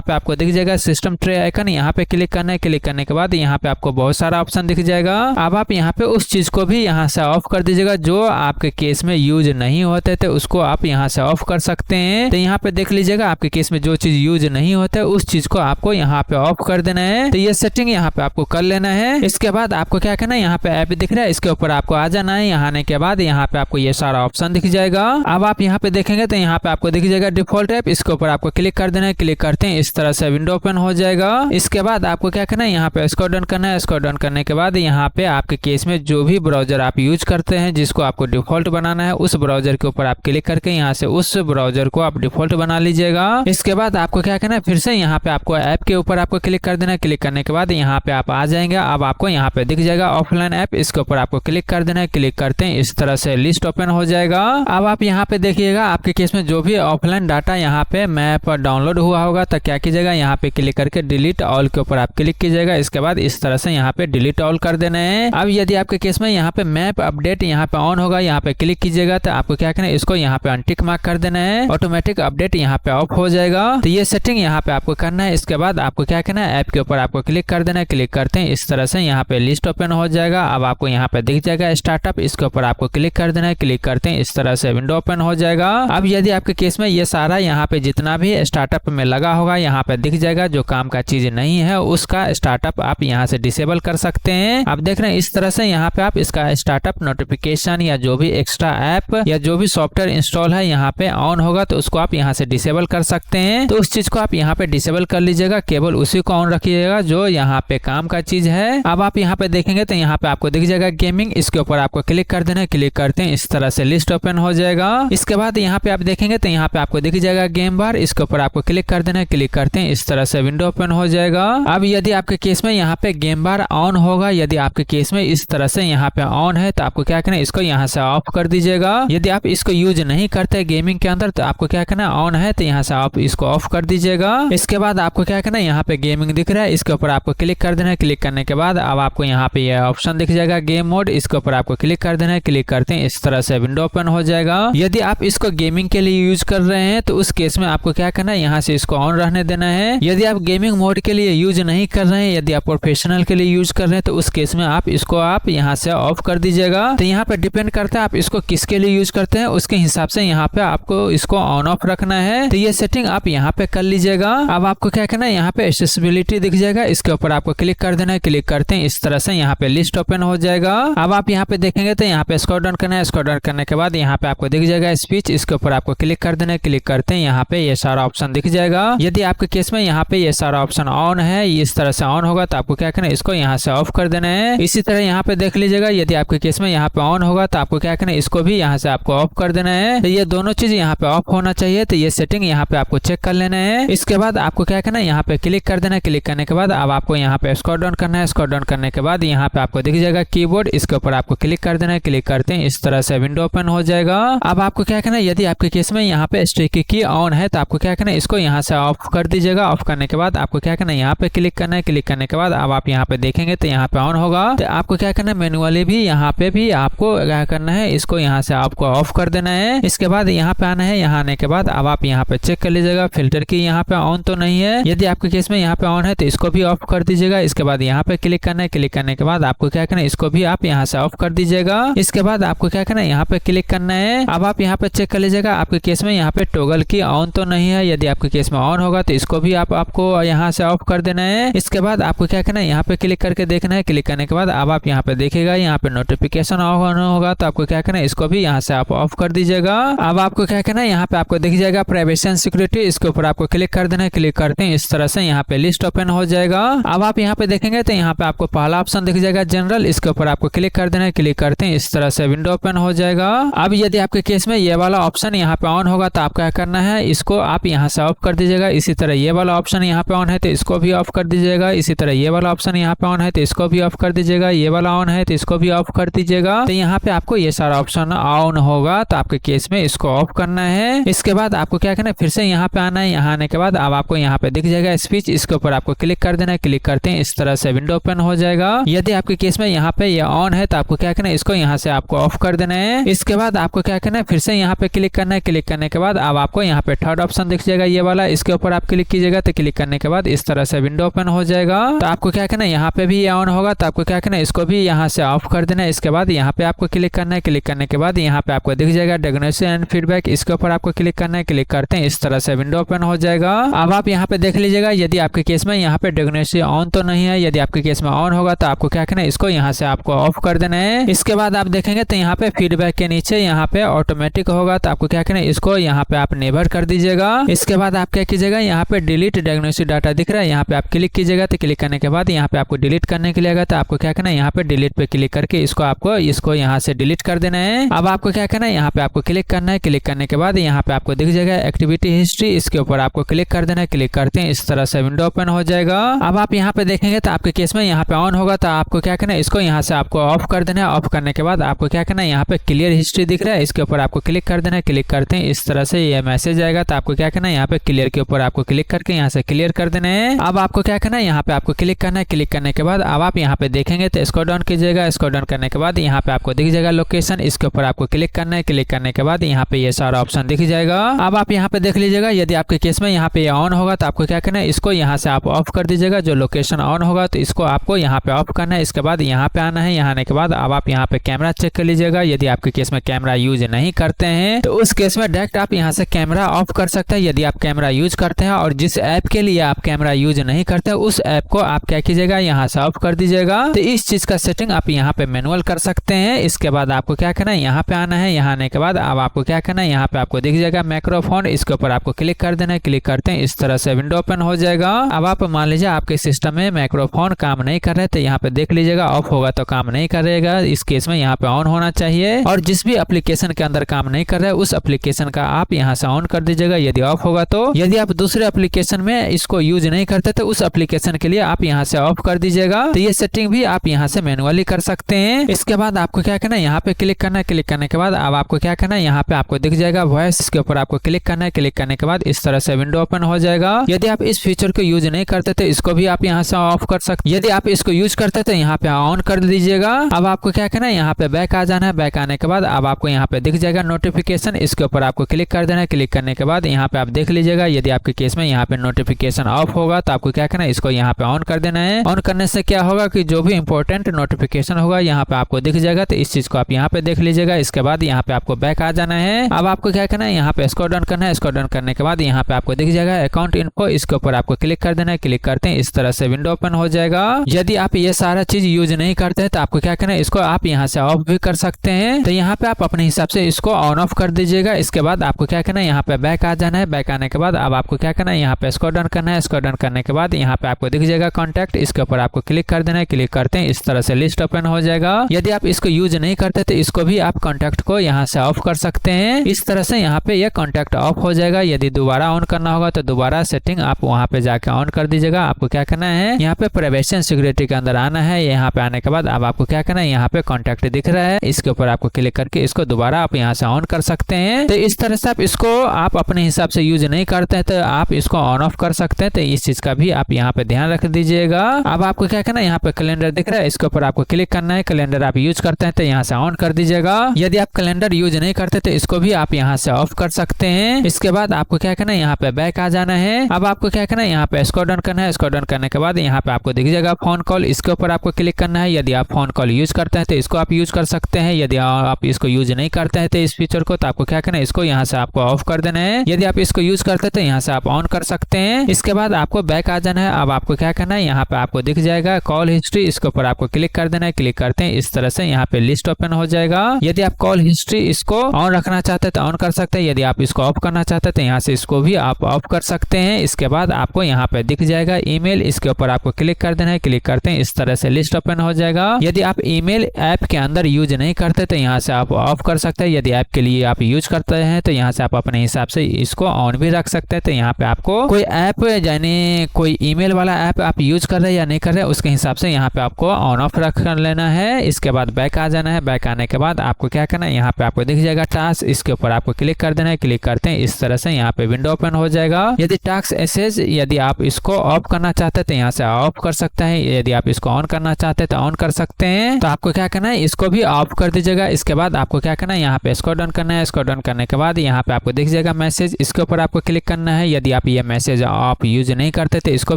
पे आपको दिख जाएगा सिस्टम ट्रे आइकन, यहाँ पे क्लिक करना है। क्लिक करने के बाद यहाँ पे आपको बहुत सारा ऑप्शन दिख जाएगा। अब आप यहाँ पे उस चीज को भी यहाँ से ऑफ कर दीजिएगा जो आपके केस में यूज नहीं होते थे, उसको आप यहाँ से ऑफ कर सकते हैं। तो यहाँ पे देख लीजिएगा आपके केस में जो चीज यूज नहीं होता है उस चीज को आपको यहाँ पे ऑफ कर देना है। तो ये सेटिंग यहाँ पे आपको कर लेना है। इसके बाद आपको क्या करना है, यहाँ पे ऐप दिख रहा है, इसके ऊपर आपको आ जाना है। यहाँ आने के बाद यहाँ पे आपको ये सारा ऑप्शन दिख जाएगा। अब आप यहाँ पे देखेंगे तो यहाँ पे आपको दिख जाएगा डिफॉल्ट ऐप, इसके ऊपर आपको क्लिक कर देना है। क्लिक करते हैं इस तरह से विंडो ओपन हो जाएगा। इसके बाद आपको क्या करना है, यहाँ पे स्क्रॉल डाउन करना है। स्क्रॉल डाउन करने के बाद यहाँ पे आपके केस में जो भी ब्राउजर आप यूज करते हैं, जिसको आपको डिफॉल्ट बनाना है, उस ब्राउजर के ऊपर आप क्लिक करके यहाँ से उस ब्राउजर को आप डिफॉल्ट बना लीजिएगा। इसके बाद आपको क्या करना है, फिर से यहाँ पे आपको ऐप के ऊपर आपको क्लिक कर देना है। क्लिक करने के बाद यहाँ पे आप आ जाएंगे। अब आपको यहाँ पे दिख जाएगा ऑफलाइन ऐप, इसके ऊपर आपको क्लिक कर देना है। क्लिक करते हैं इस तरह से लिस्ट ओपन हो जाएगा। अब आप यहाँ पे देखिएगा आपके केस में जो भी ऑफलाइन डाटा यहाँ पे मैप डाउनलोड हुआ होगा तो क्या कीजिएगा, यहाँ पे क्लिक करके डिलीट ऑल के ऊपर आप क्लिक कीजिएगा। इसके बाद इस तरह से यहाँ पे डिलीट ऑल कर देना है। अब यदि आपके केस में यहाँ पे मैप अपडेट यहाँ पे ऑन होगा, यहाँ पे क्लिक कीजिएगा तो आपको क्या करना है, इसको यहाँ पे अनटिक मार्क कर देना है। ऑटोमेटिक अपडेट यहाँ पे ऑफ हो जाएगा। तो ये सेटिंग यहाँ पे आपको करना है। इसके बाद आपको क्या करना है, ऐप के ऊपर आपको क्लिक कर देना है। क्लिक करते हैं इस तरह से यहाँ पे लिस्ट ओपन हो जाएगा। अब आपको यहाँ पे दिख जाएगा स्टार्टअप, इसके ऊपर आपको क्लिक कर देना है। क्लिक करते हैं इस तरह से विंडो ओपन हो जाएगा। अब यदि आपके केस में ये सारा यहाँ पे जितना भी स्टार्टअप में लगा होगा यहाँ पे दिख जाएगा, जो काम का चीज नहीं है उसका स्टार्टअप आप यहाँ से डिसेबल कर सकते हैं। आप देख रहे हैं इस तरह से यहाँ पे आप इसका स्टार्टअप नोटिफिकेशन या जो भी एक्स्ट्रा ऐप या जो भी सॉफ्टवेयर इंस्टॉल है यहाँ पे ऑन होगा तो उसको आप यहाँ से डिसेबल कर सकते हैं। तो उस चीज को आप यहाँ पे डिसेबल कर लीजिएगा, केवल उसी को ऑन रखिएगा जो यहाँ पे काम का चीज है। अब आप यहाँ पे देखेंगे तो यहाँ पे आपको दिख जाएगा गेमिंग, इसके ऊपर आपको क्लिक कर देना है। क्लिक करते हैं इस तरह से लिस्ट ओपन हो जाएगा। इसके बाद यहाँ पे आप देखेंगे तो यहाँ पे आपको दिख जाएगा गेम बार, इसके ऊपर आपको क्लिक कर देना है। क्लिक करते हैं इस तरह से विंडो ओपन हो जाएगा। अब यदि आपके केस में यहाँ पे गेम बार ऑन होगा, यदि आपके केस में इस तरह से यहाँ पे ऑन है तो आपको क्या करना है, इसको यहाँ से ऑफ कर दीजिएगा। यदि आप इसको यूज नहीं करते गेमिंग के अंदर तो आपको क्या करना है, ऑन है तो यहाँ से आप इसको ऑफ कर दीजिएगा। इसके बाद आपको क्या करना है, यहाँ पे गेमिंग दिख रहा है, इसके ऊपर आपको क्लिक कर देना है। क्लिक करने के बाद अब आपको यहाँ पे ये ऑप्शन दिख जाएगा गेम मोड, इसके ऊपर आपको क्लिक कर देना है। क्लिक करते हैं इस तरह से विंडो ओपन हो जाएगा। यदि आप इसको गेमिंग के लिए यूज कर रहे हैं तो उस केस में आपको क्या करना है, यहाँ से इसको ऑन रहने देना है। यदि आप गेमिंग मोड के लिए यूज नहीं कर रहे हैं, यदि आप प्रोफेशनल के लिए यूज कर रहे हैं तो उस केस में आप इसको आप यहाँ से ऑफ कर दीजिएगा। तो यहाँ पे डिपेंड करता है आप इसको किसके लिए यूज करते हैं, उसके हिसाब से यहाँ पे आपको इसको ऑन ऑफ रखना है। तो ये सेटिंग आप यहाँ पे कर लीजिएगा। अब आपको क्या करना है, यहाँ पे एक्सेसिबिलिटी दिख जाएगा, इसके ऊपर आपको क्लिक कर देना है। क्लिक करते हैं इस तरह से यहाँ पे लिस्ट ओपन हो जाएगा। अब आप यहाँ पे देखेंगे तो यहाँ पे स्क्रॉल डाउन करना है। स्क्रॉल डाउन करने के बाद यहाँ पे आपको दिख जाएगा स्पीच, इसके ऊपर आपको क्लिक कर देना है। क्लिक करते हैं यहाँ पे ये सारा ऑप्शन दिख जाएगा। यदि आपके केस में यहाँ पे ये सारा ऑप्शन ऑन है, इस तरह से ऑन होगा तो आपको क्या करना है, इसको यहाँ से ऑफ कर देना है। इसी तरह यहाँ पे देख लीजिएगा, यदि आपके केस में यहाँ पे ऑन होगा तो आपको क्या करना है, इसको भी यहाँ से आपको ऑफ कर देना है। तो ये दोनों चीज यहाँ पे ऑफ होना चाहिए। तो ये सेटिंग यहाँ पे आपको चेक कर लेना है। इसके बाद आपको क्या करना है, यहाँ पे क्लिक कर देना है। क्लिक करने के बाद अब आपको यहाँ पे स्क्रॉल डाउन करना है। स्क्रॉल डाउन करने के बाद यहाँ पे आपको दिख जाएगा कीबोर्ड, इसके ऊपर आपको क्लिक कर देना है। क्लिक करते हैं इस तरह से विंडो ओपन हो जाएगा। अब आपको क्या करना है, यदि आपके केस में यहाँ पे स्टिकी की ऑन है तो आपको क्या करना है, इसको यहाँ से ऑफ कर दीजिएगा। ऑफ करने के बाद आपको क्या करना है, यहाँ पे क्लिक करना है। क्लिक करने के बाद अब आप यहाँ पे देखेंगे तो यहाँ पे ऑन होगा। तो आपको क्या करना है, मैनुअली भी यहाँ पे भी आपको क्या करना है, इसको यहाँ से आपको ऑफ कर देना है। इसके बाद यहाँ पे आना है। यहाँ आने के बाद अब आप यहाँ पे चेक कर लीजिएगा फिल्टर की यहाँ पे ऑन तो नहीं है। यदि आपके केस में यहाँ पे ऑन है तो इसको भी ऑफ कर दीजिएगा। इसके बाद यहाँ पे क्लिक करना है। क्लिक करने के बाद आपको क्या करना है, इसको भी आप यहाँ से ऑफ कर दीजिएगा। इसके बाद आपको क्या करना है, यहाँ पे क्लिक करना है। अब आप यहाँ पे चेक कर लीजिएगा आपके केस में यहाँ पे टॉगल की ऑन तो नहीं है। यदि आपके केस में ऑन होगा तो इसको भी आपको यहाँ से ऑफ कर देना है। इसके बाद आपको क्या करना है, यहाँ पे क्लिक करके देखना है। क्लिक करने के बाद अब आप यहाँ पे देखिएगा यहाँ पे नोटिफिकेशन ऑन होगा तो आपको क्या करना है, इसको भी यहाँ से आप ऑफ कर दीजिएगा। अब आपको क्या करना है, यहाँ पे आपको दिख जाएगा प्राइवेसी एंड सिक्योरिटी, इसके ऊपर आपको क्लिक कर देना है। क्लिक करते हैं इस तरह से यहाँ पे लिस्ट ओपन हो जाएगा। अब आप यहाँ पे देखेंगे तो यहाँ पे आपको पहला ऑप्शन दिख जाएगा जनरल, इसके ऊपर आपको क्लिक कर देना है। क्लिक करते हैं इस तरह से विंडो ओपन हो जाएगा। अब यदि आपके केस में ये वाला ऑप्शन यहाँ पे ऑन होगा तो आप क्या करना है, इसको आप यहाँ से ऑफ कर दीजिएगा। इसी तरह ये वाला ऑप्शन यहाँ पे ऑन है तो इसको भी ऑफ कर दीजिएगा। इसी तरह ये वाला ऑप्शन यहाँ पे ऑन है तो इसको भी ऑफ कर दीजिएगा। ये वाला ऑन है तो इसको भी ऑफ कर दीजिएगा। तो यहाँ पे आपको ये सारा ऑप्शन ऑन होगा तो आपके केस में इसको ऑफ करना है। इसके बाद आपको क्या करना है, फिर से यहाँ पे आना है। यहाँ आने के बाद अब आपको यहाँ पे दिख जाएगा स्पीच, इसके ऊपर आपको क्लिक कर देना है। क्लिक करते हैं इस तरह से विंडो ओपन हो जाएगा। यदि आपके केस में यहाँ पे ये ऑन है तो आपको क्या करना है, इसको यहाँ से आपको ऑफ कर देना है। इसके बाद आपको क्या करना है, फिर से यहाँ पे क्लिक करना है। क्लिक करने के बाद अब आपको यहाँ पे थर्ड ऑप्शन दिख जाएगा ये वाला, इसके ऊपर आप क्लिक कीजिएगा। तो क्लिक करने के बाद इस तरह से विंडो ओपन हो जाएगा। तो आपको क्या करना है, यहाँ पे भी ऑन होगा तो आपको क्या करना है, इसको भी यहाँ से ऑफ कर देना है। इसके बाद यहाँ पे आपको क्लिक करना है। क्लिक करने के बाद यहाँ पे आपको दिख जाएगा डायग्नोसिस एंड फीडबैक, इसके ऊपर आपको क्लिक करना है। क्लिक करते हैं इस तरह से विंडो ओपन हो जाएगा। अब आप यहाँ पे देख लीजिएगा, यदि आपके केस में यहाँ पे डायग्नोसिस ऑन तो नहीं है। यदि आपके केस में ऑन होगा तो आपको क्या करना है, इसको यहाँ से आपको ऑफ कर देना है। इसके बाद आप देखेंगे तो यहाँ पे फीडबैक के नीचे यहाँ पे ऑटोमेटिक होगा, तो आपको क्या करना है, इसको यहाँ पे आप नेवर कर दीजिएगा। इसके बाद आप क्या कीजिएगा, यहाँ पे डिलीट डायग्नोसिस डाटा दिख रहा है, यहाँ पे आप क्लिक कीजिएगा। तो क्लिक करने के बाद यहाँ पे आपको डिलीट करने के लिए आएगा, तो आपको क्या करना है, यहाँ पे डिलीट पे क्लिक करके इसको यहाँ से डिलीट कर देना है। अब आपको क्या करना है, यहाँ पे आपको क्लिक करना है। क्लिक करने के बाद यहाँ पे आपको दिख जाएगा एक्टिविटी हिस्ट्री, इसके ऊपर आपको क्लिक कर देना है। क्लिक करते हैं इस तरह से विंडो ओपन हो जाएगा। अब आप यहाँ पे देखेंगे तो आपके केस में यहाँ पे ऑन होगा, तो आपको क्या करना है, इसको यहाँ से आपको ऑफ कर देना है। ऑफ करने के बाद आपको क्या करना है, यहाँ पे क्लियर हिस्ट्री दिख रहा है, इसके ऊपर आपको क्लिक कर देना है। क्लिक करते हैं इस तरह से ये मैसेज आएगा, तो आपको क्या करना है, यहाँ पे क्लियर के ऊपर आपको क्लिक करके यहाँ से क्लियर कर देना है। अब आपको क्या करना है, यहाँ पे आपको क्लिक करना है। क्लिक करने के बाद अब आप यहाँ पे देखेंगे तो स्क्रॉल डाउन कीजिएगा। स्क्रॉल डाउन करने के बाद यहाँ पे आपको दिख जाएगा लोकेशन, इसके ऊपर आपको क्लिक करना है। क्लिक करने के बाद यहाँ पे ये सारा ऑप्शन दिख जाएगा। अब आप यहाँ पे देख लीजिएगा, यदि आपके केस में यहाँ पे ऑन होगा तो आपको क्या करना है, इसको यहाँ से आप ऑफ कर दीजिएगा। जो लोकेशन ऑन होगा तो इसको आपको यहाँ पे ऑफ करना है। इसके बाद यहाँ पे आना है। यहाँ आने के बाद अब आप यहाँ पे कैमरा चेक कर लीजिएगा। यदि आपके केस में कैमरा यूज नहीं करते हैं तो उस केस में डायरेक्ट आप यहाँ से कैमरा ऑफ कर सकते हैं। यदि आप कैमरा यूज करते हैं और जिस ऐप के लिए आप कैमरा यूज नहीं करते उस ऐप को आप क्या कीजिएगा, यहाँ से ऑफ कर दीजिएगा। तो इस चीज का सेटिंग आप यहाँ पे मैनुअल कर सकते हैं। इसके बाद आपको क्या करना है, यहाँ पे आना है। यहाँ आने के बाद अब आपको क्या करना है, यहाँ पे आपको दिख जाएगा माइक्रोफोन, इसके ऊपर आपको क्लिक कर देना है। क्लिक करते हैं इस तरह से विंडो ओपन हो जाएगा। अब आप मान लीजिए आपके सिस्टम में माइक्रोफोन काम नहीं कर रहे तो यहाँ पे देख लीजिएगा ऑफ होगा तो काम नहीं करेगा। इस केस में यहाँ पे ऑन होना चाहिए। और जिस भी एप्लीकेशन के अंदर काम नहीं कर रहा है उस एप्लीकेशन का आप यहाँ से ऑन कर दीजिएगा। यदि ऑफ होगा तो, यदि आप दूसरे एप्लीकेशन में इसको यूज नहीं करते तो उस एप्लीकेशन के लिए आप यहाँ से ऑफ कर दीजिएगा। तो ये सेटिंग भी आप यहाँ से मैनुअली कर सकते हैं। इसके बाद आपको क्या करना है, यहाँ पे क्लिक करना है। क्लिक करने के बाद अब आपको क्या करना है, यहाँ पे आपको दिख जाएगा वॉइस, इसके ऊपर आपको क्लिक करना है। क्लिक करने के बाद इस तरह से विंडो ओपन हो जाएगा। यदि आप इस फीचर को यूज नहीं करते तो इसको भी आप यहाँ से ऑफ कर सकते। यदि आप इसको यूज करते तो यहाँ पे ऑन कर दीजिएगा। अब आपको क्या करना है, यहाँ पे बैक आ जाना है। बैक आने के बाद अब आपको यहाँ पे दिख जाएगा नोटिफिकेशन, इसके ऊपर आपको क्लिक कर देना है। क्लिक करने के बाद यहाँ पे आप देख लीजिएगा, यदि आपके केस में यहाँ पे नोटिफिकेशन ऑफ होगा तो आपको क्या करना है, इसको यहाँ पे ऑन कर देना है। ऑन करने से क्या होगा कि जो भी इंपॉर्टेंट नोटिफिकेशन होगा यहाँ पे आपको दिख जाएगा। तो इस चीज को आप यहाँ पे देख लीजिएगा। इसके बाद यहाँ पे आपको बैक आ जाना है। अब आपको क्या करना है, यहाँ पे स्क्रॉल डाउन करना है। स्क्रॉल डाउन करने के बाद यहाँ पे आपको दिख जाएगा अकाउंट इन्फो, इसके ऊपर आपको क्लिक कर देना है। क्लिक करते हैं इस तरह से विंडो ओपन हो जाएगा। यदि आप ये सारा चीज यूज नहीं करते हैं तो आपको क्या करना है, इसको आप यहाँ से ऑफ भी कर सकते हैं। तो यहाँ पे आप अपने हिसाब से इसको ऑन ऑफ कर दीजिएगा। इसके बाद आपको क्या करना है, यहाँ पे बैक आ जाना है। बैक आने के बाद अब आपको क्या करना है, यहाँ पे स्क्रॉल डाउन करना है। स्क्रॉल डाउन करने के बाद यहाँ पे आपको दिख जाएगा कॉन्टैक्ट, इसके ऊपर आपको क्लिक कर देना है। क्लिक करते हैं इस तरह से लिस्ट ओपन हो जाएगा। यदि आप इसको यूज नहीं करते तो इसको भी आप कॉन्टैक्ट को यहाँ से ऑफ कर सकते हैं। इस तरह से यहाँ पे ये कॉन्टैक्ट ऑफ हो जाएगा। यदि दोबारा ऑन करना होगा तो दोबारा सेटिंग आप वहाँ पे जाके ऑन कर दीजिएगा। आपको क्या करना है, यहाँ पे प्राइवेसी एंड सिक्योरिटी के अंदर आना है। यहाँ पे आने के बाद अब आपको क्या करना है, यहाँ पे कॉन्टैक्ट दिख रहा है, इसके ऊपर आपको क्लिक करके इसको दोबारा आप यहाँ से ऑन कर सकते हैं। तो इस तरह से आप इसको आप अपने हिसाब से यूज नहीं करते हैं तो आप इसको ऑन ऑफ कर सकते हैं। तो इस चीज का भी आप यहाँ पे ध्यान रख दीजिएगा। अब आपको क्या करना है, यहाँ पे कैलेंडर दिख रहा है, इसके ऊपर आपको क्लिक करना है। कैलेंडर आप यूज करते हैं तो यहाँ से ऑन कर दीजिएगा। यदि आप कैलेंडर यूज नहीं करते तो इसको भी आप यहाँ से ऑफ कर सकते हैं। इसके बाद आपको क्या करना है, यहाँ पे बैक आ जाना है। अब आपको क्या करना है, यहाँ पे स्क्रॉल डाउन करना है। स्क्रॉल डाउन करने के बाद यहाँ पे आपको दिख जाएगा फोन कॉल, इसके ऊपर आपको क्लिक करना है। यदि आप फोन कॉल यूज करते हैं तो इसको आप यूज कर सकते हैं। यदि आप इसको यूज नहीं करते हैं तो इस फीचर को, तो आपको क्या करना है, इसको यहाँ से आपको ऑफ कर देना है। यदि आप इसको यूज करते हैं तो यहाँ से आप ऑन कर सकते हैं। इसके बाद आपको बैक आ जाना है। अब आपको क्या करना है, यहाँ पे आपको दिख जाएगा कॉल हिस्ट्री, इसके ऊपर आपको क्लिक कर देना है। क्लिक करते हैं इस तरह से यहाँ पे लिस्ट ओपन हो जाएगा। यदि आप कॉल हिस्ट्री इसको ऑन रखना चाहते हैं तो ऑन कर सकते हैं। यदि आप इसको ऑफ करना चाहते हैं तो यहाँ से इसको भी आप ऑफ कर सकते हैं। इसके बाद आपको यहाँ पे दिख जाएगा ईमेल, इसके ऊपर आपको क्लिक कर देना है। क्लिक करते हैं इस तरह से लिस्ट ओपन हो जाएगा। यदि आप ईमेल ऐप के अंदर यूज नहीं करते तो यहाँ से आप ऑफ कर सकते हैं। यदि ऐप के लिए आप यूज करते हैं तो यहाँ से आप अपने हिसाब से इसको ऑन भी रख सकते हैं। तो यहाँ पे आपको कोई ऐप यानी कोई ईमेल वाला ऐप आप यूज कर रहे हैं या नहीं कर रहे उसके हिसाब से यहाँ पे आपको ऑन ऑफ रख कर लेना है। इसके बाद बैक आ जाना है। बैक आने के बाद आपको क्या करना है, यहाँ पे आपको दिख जाएगा टास्क, इसके ऊपर आपको क्लिक कर देना है। क्लिक करते हैं इस तरह से यहाँ पे विंडो ओपन हो जाएगा। यदि टास्क एसेज यदि आप इसको ऑफ करना चाहते हैं तो यहाँ से ऑफ कर सकते हैं। यदि आप इसको ऑन करना चाहते हैं तो ऑन कर सकते हैं। तो आपको क्या करना है, इसको भी ऑफ कर दीजिएगा। इसके बाद आपको क्या करना है, यहाँ पे स्क्रॉल डाउन करना है। स्क्रॉल डाउन करने के बाद यहाँ पे आपको दिख जाएगा मैसेज, इसके ऊपर आपको क्लिक करना है। यदि आप ये मैसेज आप यूज नहीं करते तो इसको